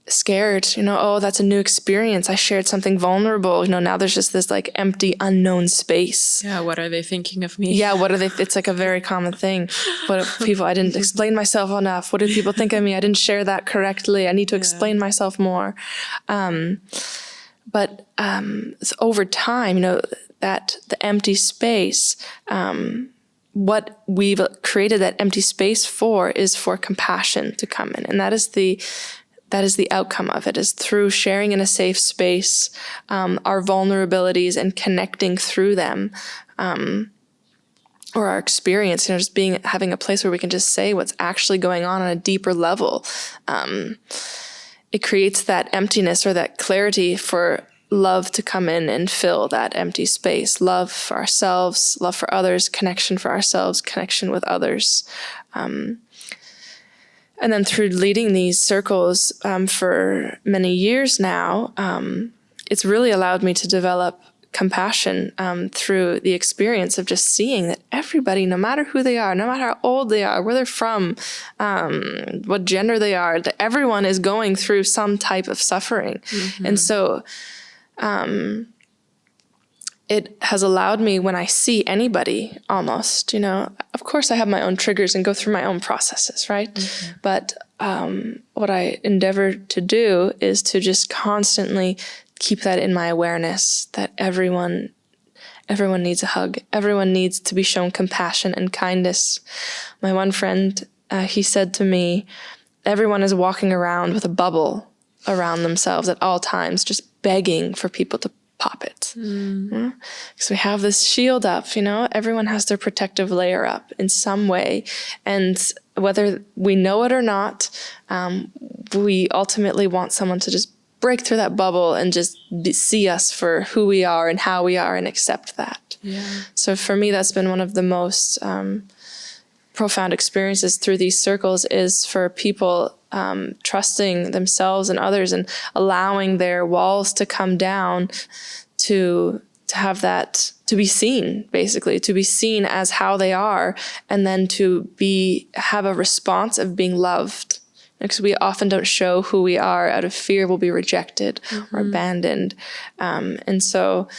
scared, oh, that's a new experience. I shared something vulnerable. Now there's just this like empty, unknown space. Yeah, what are they thinking of me? Yeah, what are they? It's like a very common thing. What if people, I didn't explain myself enough. What do people think of me? I didn't share that correctly. I need to explain myself more. But over time, that the empty space, what we've created that empty space for is for compassion to come in. And that is the outcome of it, is through sharing in a safe space, our vulnerabilities and connecting through them, or our experience, just having a place where we can just say what's actually going on a deeper level. It creates that emptiness or that clarity for love to come in and fill that empty space. Love for ourselves, love for others, connection for ourselves, connection with others. And then through leading these circles for many years now, it's really allowed me to develop compassion through the experience of just seeing that everybody, no matter who they are, no matter how old they are, where they're from, what gender they are, that everyone is going through some type of suffering. Mm-hmm. And so it has allowed me, when I see anybody almost, of course I have my own triggers and go through my own processes, right? Mm-hmm. But what I endeavor to do is to just constantly keep that in my awareness, that everyone needs a hug. Everyone needs to be shown compassion and kindness. My one friend, he said to me, everyone is walking around with a bubble around themselves at all times, just begging for people to pop it. Because we have this shield up, everyone has their protective layer up in some way. And whether we know it or not, we ultimately want someone to just break through that bubble and just see us for who we are and how we are and accept that. Yeah. So for me, that's been one of the most profound experiences through these circles, is for people trusting themselves and others and allowing their walls to come down to have that, to be seen, basically, to be seen as how they are, and then to have a response of being loved. Because we often don't show who we are out of fear we'll be rejected or abandoned. And so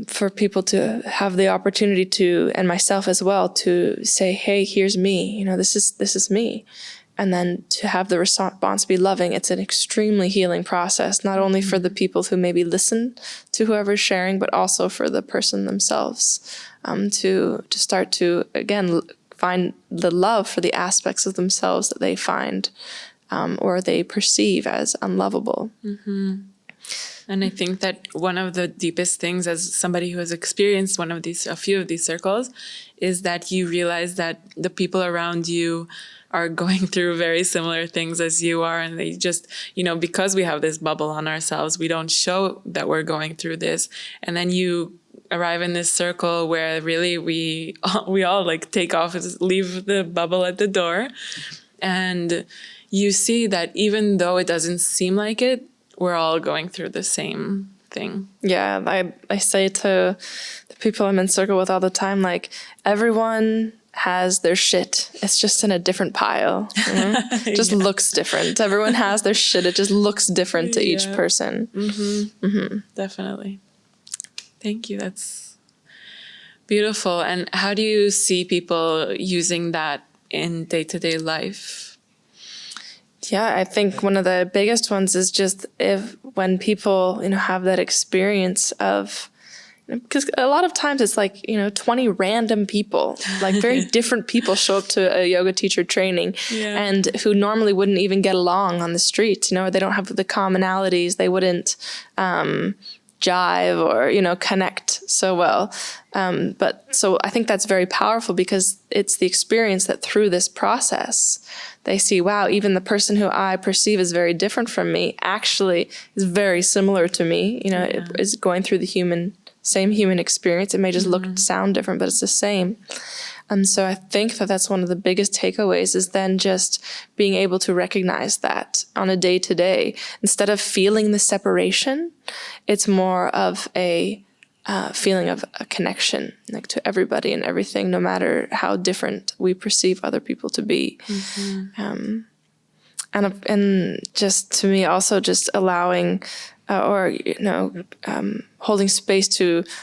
for people to have the opportunity to, and myself as well, to say, hey, here's me, this is me. And then to have the response be loving, it's an extremely healing process, not only for the people who maybe listen to whoever's sharing, but also for the person themselves, to start to, again, find the love for the aspects of themselves that they find or they perceive as unlovable. Mm-hmm. And I think that one of the deepest things, as somebody who has experienced a few of these circles, is that you realize that the people around you are going through very similar things as you are. And they just, because we have this bubble on ourselves, we don't show that we're going through this. And then you arrive in this circle where really we all like take off, leave the bubble at the door. And you see that even though it doesn't seem like it, we're all going through the same thing. Yeah, I say to the people I'm in circle with all the time, like, everyone has their shit. It's just in a different pile. It just looks different. Everyone has their shit. It just looks different to each person. Mm-hmm. Mm-hmm. Definitely. Thank you. That's beautiful. And how do you see people using that in day-to-day life? Yeah, I think one of the biggest ones is just when people, have that experience of, because a lot of times it's like, 20 random people, like very different people show up to a yoga teacher training and who normally wouldn't even get along on the street, or they don't have the commonalities. They wouldn't jive or, connect so well. But so I think that's very powerful because it's the experience that through this process, they see, wow, even the person who I perceive as very different from me actually is very similar to me. It is going through the same human experience. It may just look, sound different, but it's the same. And so I think that that's one of the biggest takeaways is then just being able to recognize that on a day-to-day. Instead of feeling the separation, it's more of a feeling of a connection, like to everybody and everything, no matter how different we perceive other people to be. And just to me also just allowing holding space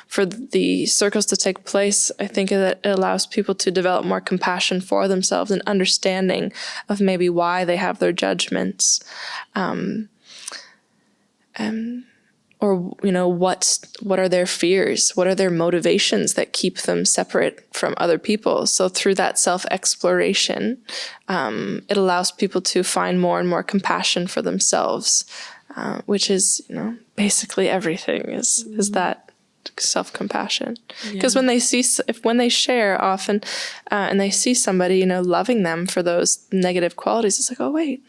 for the circles to take place, I think that it allows people to develop more compassion for themselves and understanding of maybe why they have their judgments, or what are their fears, what are their motivations that keep them separate from other people. So through that self-exploration, it allows people to find more and more compassion for themselves. Which is, basically everything is that self-compassion. Because when they share often, and they see somebody, loving them for those negative qualities, it's like, oh wait,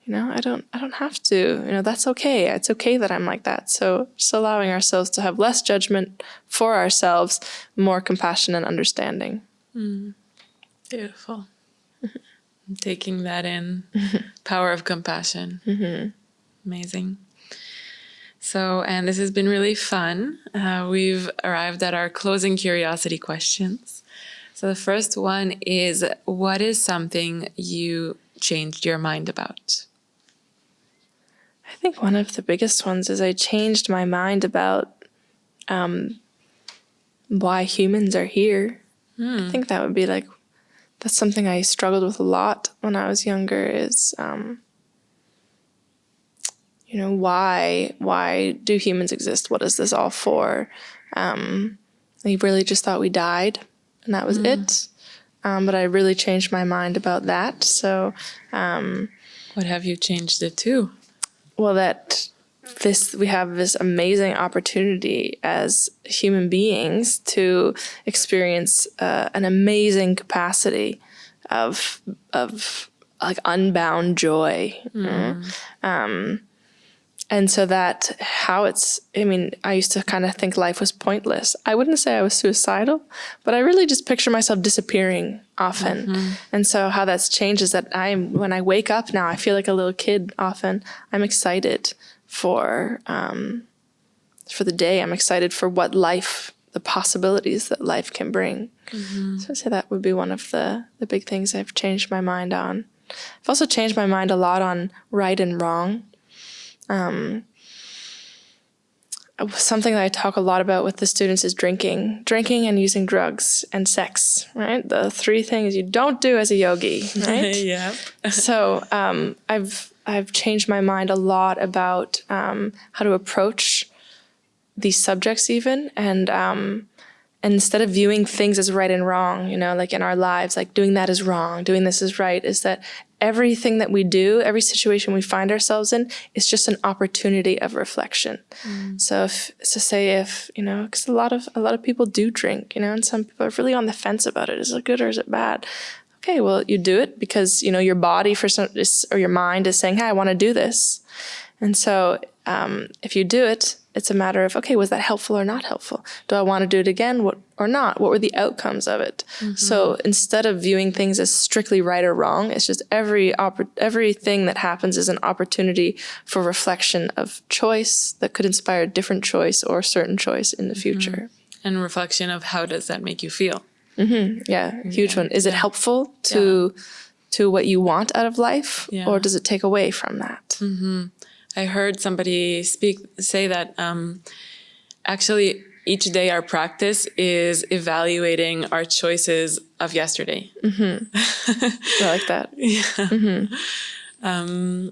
I don't have to, that's okay. It's okay that I'm like that. So just allowing ourselves to have less judgment for ourselves, more compassion and understanding. Beautiful. Taking that in, power of compassion. Amazing. So, and this has been really fun. We've arrived at our closing curiosity questions. So the first one is, what is something you changed your mind about? I think one of the biggest ones is I changed my mind about why humans are here. I think that would be that's something I struggled with a lot when I was younger is... why do humans exist? What is this all for? I really just thought we died and that was it. But I really changed my mind about that. So, what have you changed it to? Well, that we have this amazing opportunity as human beings to experience an amazing capacity of unbound joy. And so I used to kind of think life was pointless. I wouldn't say I was suicidal, but I really just picture myself disappearing often. And so how that's changed is that when I wake up now, I feel like a little kid often. I'm excited for the day. I'm excited for the possibilities that life can bring. So I'd say that would be one of the big things I've changed my mind on. I've also changed my mind a lot on right and wrong. Something that I talk a lot about with the students is drinking and using drugs and sex, right? The three things you don't do as a yogi, right? Yeah. So I've changed my mind a lot about how to approach these subjects even, and instead of viewing things as right and wrong, like in our lives, like doing that is wrong, doing this is right, is that everything that we do, every situation we find ourselves in, is just an opportunity of reflection. So because a lot of people do drink, and some people are really on the fence about it. Is it good or is it bad? Okay, well, you do it because, your body or your mind is saying, hey, I want to do this. And so if you do it, it's a matter of, okay, was that helpful or not helpful? Do I want to do it again or not? What were the outcomes of it? So instead of viewing things as strictly right or wrong, it's just everything that happens is an opportunity for reflection of choice that could inspire a different choice or a certain choice in the future. And reflection of how does that make you feel? Yeah, huge one. Is it helpful to what you want out of life, or does it take away from that? I heard somebody say that actually each day our practice is evaluating our choices of yesterday. I like that.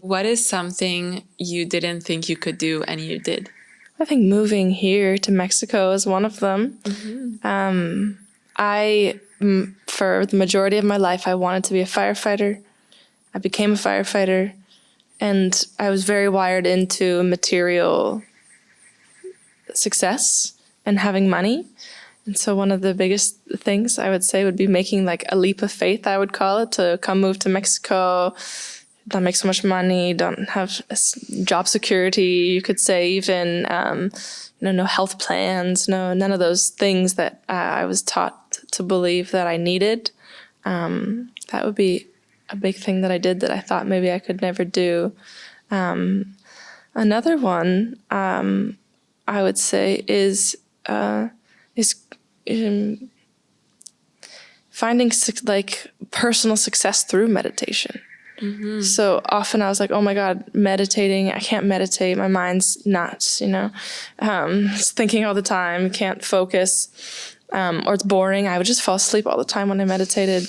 What is something you didn't think you could do and you did? I think moving here to Mexico is one of them. For the majority of my life, I wanted to be a firefighter. I became a firefighter. And I was very wired into material success and having money. And so one of the biggest things I would say would be making like a leap of faith, I would call it, to come move to Mexico, don't make so much money, don't have job security, you could say, even no health plans, none of those things that I was taught to believe that I needed. That would be a big thing that I did that I thought maybe I could never do. Another one I would say is finding like personal success through meditation. So often I was like, oh my God, meditating, I can't meditate. My mind's nuts, it's thinking all the time, can't focus, or it's boring. I would just fall asleep all the time when I meditated.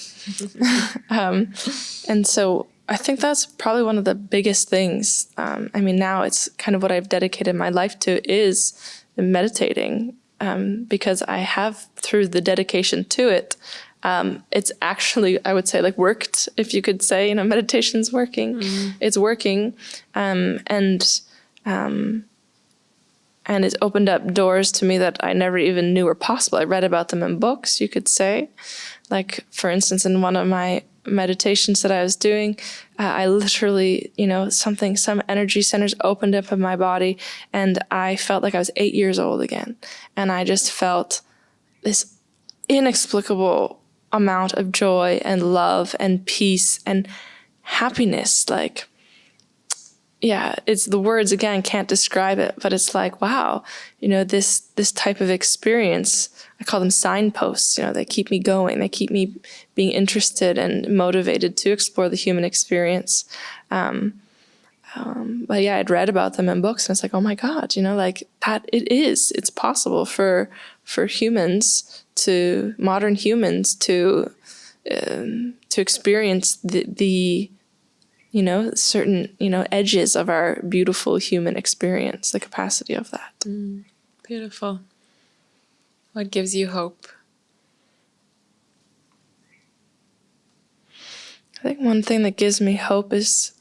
And so I think that's probably one of the biggest things. Now it's kind of what I've dedicated my life to is meditating, because I have, through the dedication to it, it's actually, I would say, like worked, if you could say, meditation's working. It's working. And it's opened up doors to me that I never even knew were possible. I read about them in books, you could say. Like, for instance, in one of my meditations that I was doing, I literally, some energy centers opened up in my body, and I felt like I was 8 years old again. And I just felt this inexplicable amount of joy and love and peace and happiness. Like, yeah, it's the words, again, can't describe it, but it's like, wow, this type of experience, I call them signposts, they keep me going, they keep me being interested and motivated to explore the human experience. But yeah, I'd read about them in books, and it's like, oh my God, like that it's possible for humans, to modern humans, to experience the certain, edges of our beautiful human experience, the capacity of that. Beautiful. What gives you hope? I think one thing that gives me hope is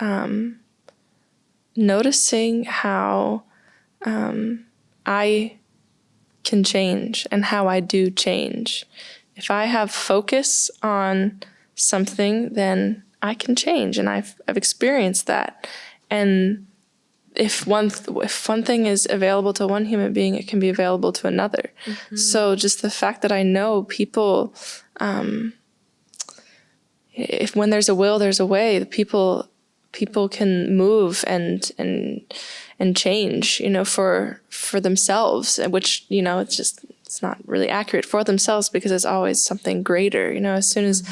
noticing how I can change and how I do change. If I have focus on something, then I can change, and I've experienced that. And if one thing is available to one human being, it can be available to another. So just the fact that I know people, if when there's a will, there's a way. The people can move and change, for themselves, which, it's not really accurate, for themselves, because there's always something greater, as soon as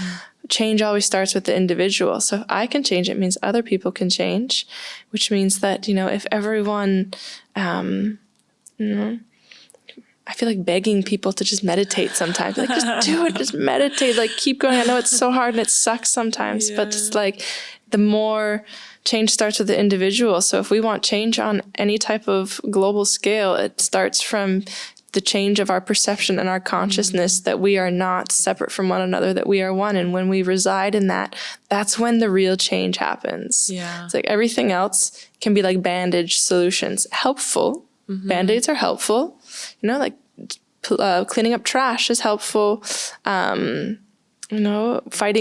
change always starts with the individual. So if I can change, it means other people can change, which means that, if everyone, I feel like begging people to just meditate sometimes. Like, just do it, just meditate, like keep going. I know it's so hard and it sucks sometimes, but just like the more change starts with the individual. So if we want change on any type of global scale, it starts from the change of our perception and our consciousness that we are not separate from one another, that we are one. And when we reside in that, that's when the real change happens. Yeah. It's like everything else can be like bandage solutions. Helpful. Band-aids are helpful. Like cleaning up trash is helpful. Fighting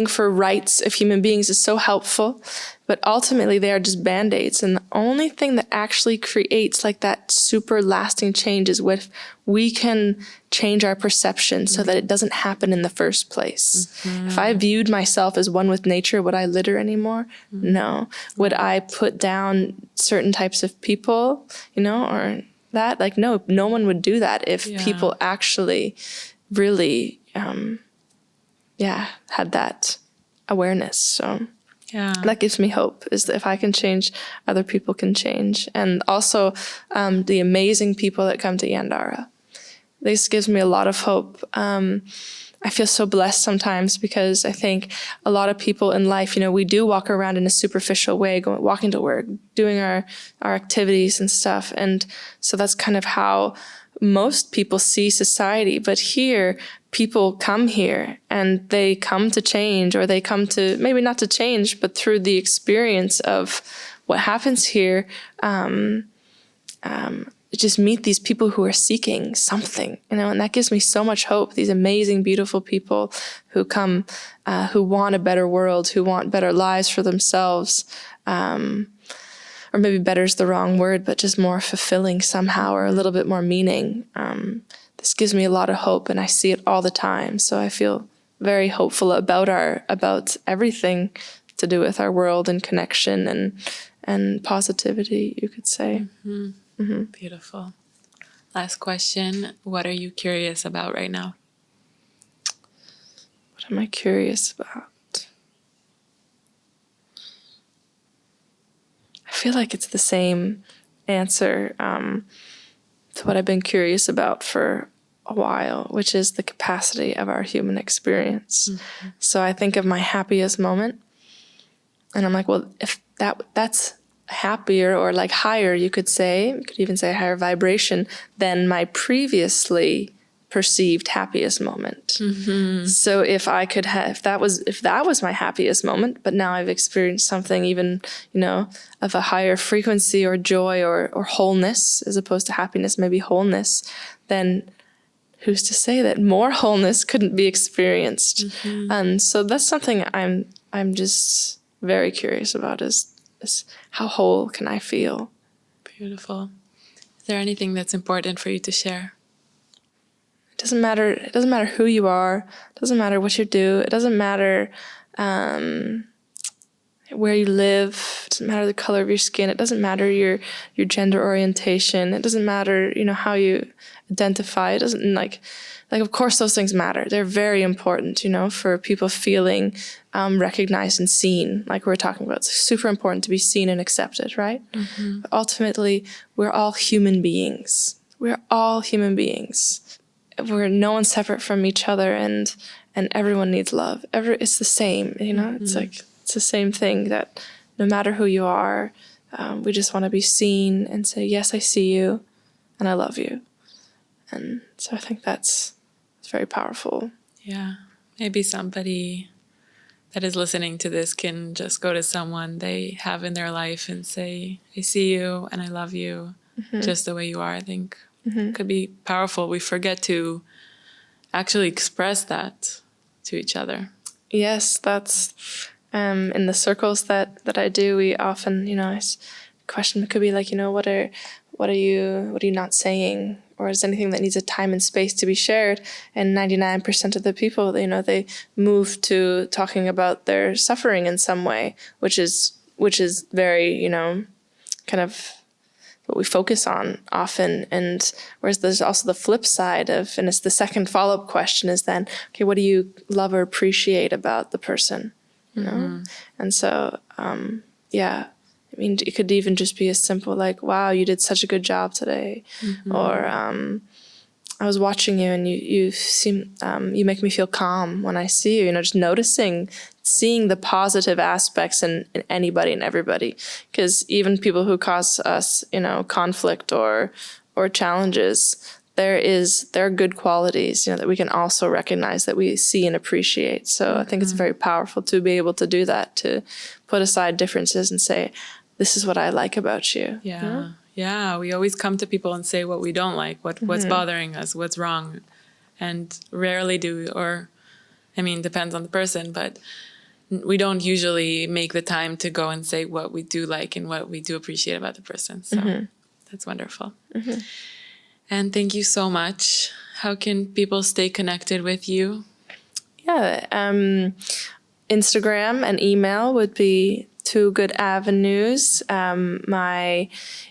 for rights of human beings is so helpful. But ultimately, they are just Band-Aids. And the only thing that actually creates like that super lasting change is if we can change our perception so that it doesn't happen in the first place. If I viewed myself as one with nature, would I litter anymore? No. Would I put down certain types of people, or that? Like, no one would do that if people actually really, had that awareness. So that gives me hope, is that if I can change, other people can change. And also the amazing people that come to Yandara. This gives me a lot of hope. I feel so blessed sometimes, because I think a lot of people in life, we do walk around in a superficial way, walking to work, doing our activities and stuff. And so that's kind of how most people see society. But here, people come here and they come to change, or they come to, maybe not to change, but through the experience of what happens here, just meet these people who are seeking something, and that gives me so much hope. These amazing, beautiful people who come, who want a better world, who want better lives for themselves, or maybe better is the wrong word, but just more fulfilling somehow, or a little bit more meaning. This gives me a lot of hope, and I see it all the time. So I feel very hopeful about everything to do with our world and connection and positivity, you could say. Beautiful. Last question. What are you curious about right now? What am I curious about? I feel like it's the same answer to what I've been curious about for a while, which is the capacity of our human experience. So I think of my happiest moment, and I'm like, well, if that's happier or like higher, you could even say higher vibration than my previously perceived happiest moment. So if I could have, if that was my happiest moment, but now I've experienced something even, of a higher frequency or joy or wholeness, as opposed to happiness, maybe wholeness, then who's to say that more wholeness couldn't be experienced? And so that's something I'm just very curious about, is how whole can I feel? Beautiful. Is there anything that's important for you to share? It doesn't matter who you are. It doesn't matter what you do. It doesn't matter where you live. It doesn't matter the color of your skin. It doesn't matter your gender orientation. It doesn't matter, how you identify. It doesn't like of course those things matter. They're very important, for people feeling recognized and seen, like we're talking about. It's super important to be seen and accepted, right? But ultimately, we're all human beings. We're all human beings. No one's separate from each other, and everyone needs love. It's the same, It's like it's the same thing, that no matter who you are, we just want to be seen and say, yes, I see you, and I love you. And so I think it's very powerful. Yeah. Maybe somebody that is listening to this can just go to someone they have in their life and say, I see you and I love you just the way you are. I think it could be powerful. We forget to actually express that to each other. Yes, that's in the circles that I do, we often, question could be like, what are you not saying? Or is anything that needs a time and space to be shared? And 99% of the people, they move to talking about their suffering in some way, which is very, kind of what we focus on often. And whereas there's also the flip side of, and it's the second follow-up question is then, okay, what do you love or appreciate about the person? And so, it could even just be as simple like, wow, you did such a good job today. Or I was watching you and you seem, you make me feel calm when I see you, just seeing the positive aspects in anybody and everybody. Because even people who cause us, conflict or challenges, there are good qualities, that we can also recognize, that we see and appreciate. So I think it's very powerful to be able to do that, to put aside differences and say, this is what I like about you. Yeah. Yeah. We always come to people and say what we don't like, what's bothering us, what's wrong. And rarely depends on the person, but we don't usually make the time to go and say what we do like and what we do appreciate about the person. So that's wonderful. And thank you so much. How can people stay connected with you? Yeah. Instagram and email would be two good avenues. My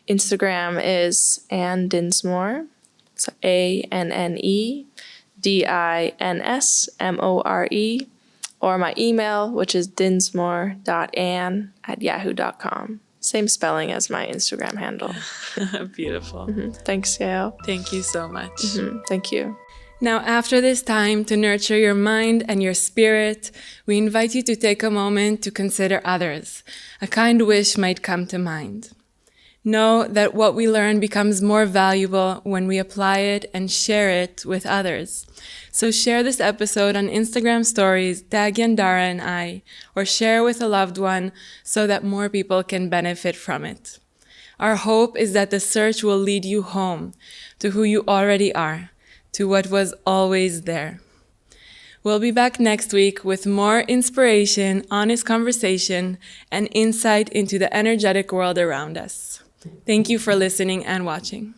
Instagram is Anne Dinsmore. So ANNEDINSMORE. Or my email, which is dinsmore.anne@yahoo.com. Same spelling as my Instagram handle. Beautiful. Thanks, Yael. Thank you so much. Thank you. Now, after this time to nurture your mind and your spirit, we invite you to take a moment to consider others. A kind wish might come to mind. Know that what we learn becomes more valuable when we apply it and share it with others. So share this episode on Instagram stories, tag Yandara and I, or share with a loved one so that more people can benefit from it. Our hope is that the search will lead you home, to who you already are, to what was always there. We'll be back next week with more inspiration, honest conversation, and insight into the energetic world around us. Thank you for listening and watching.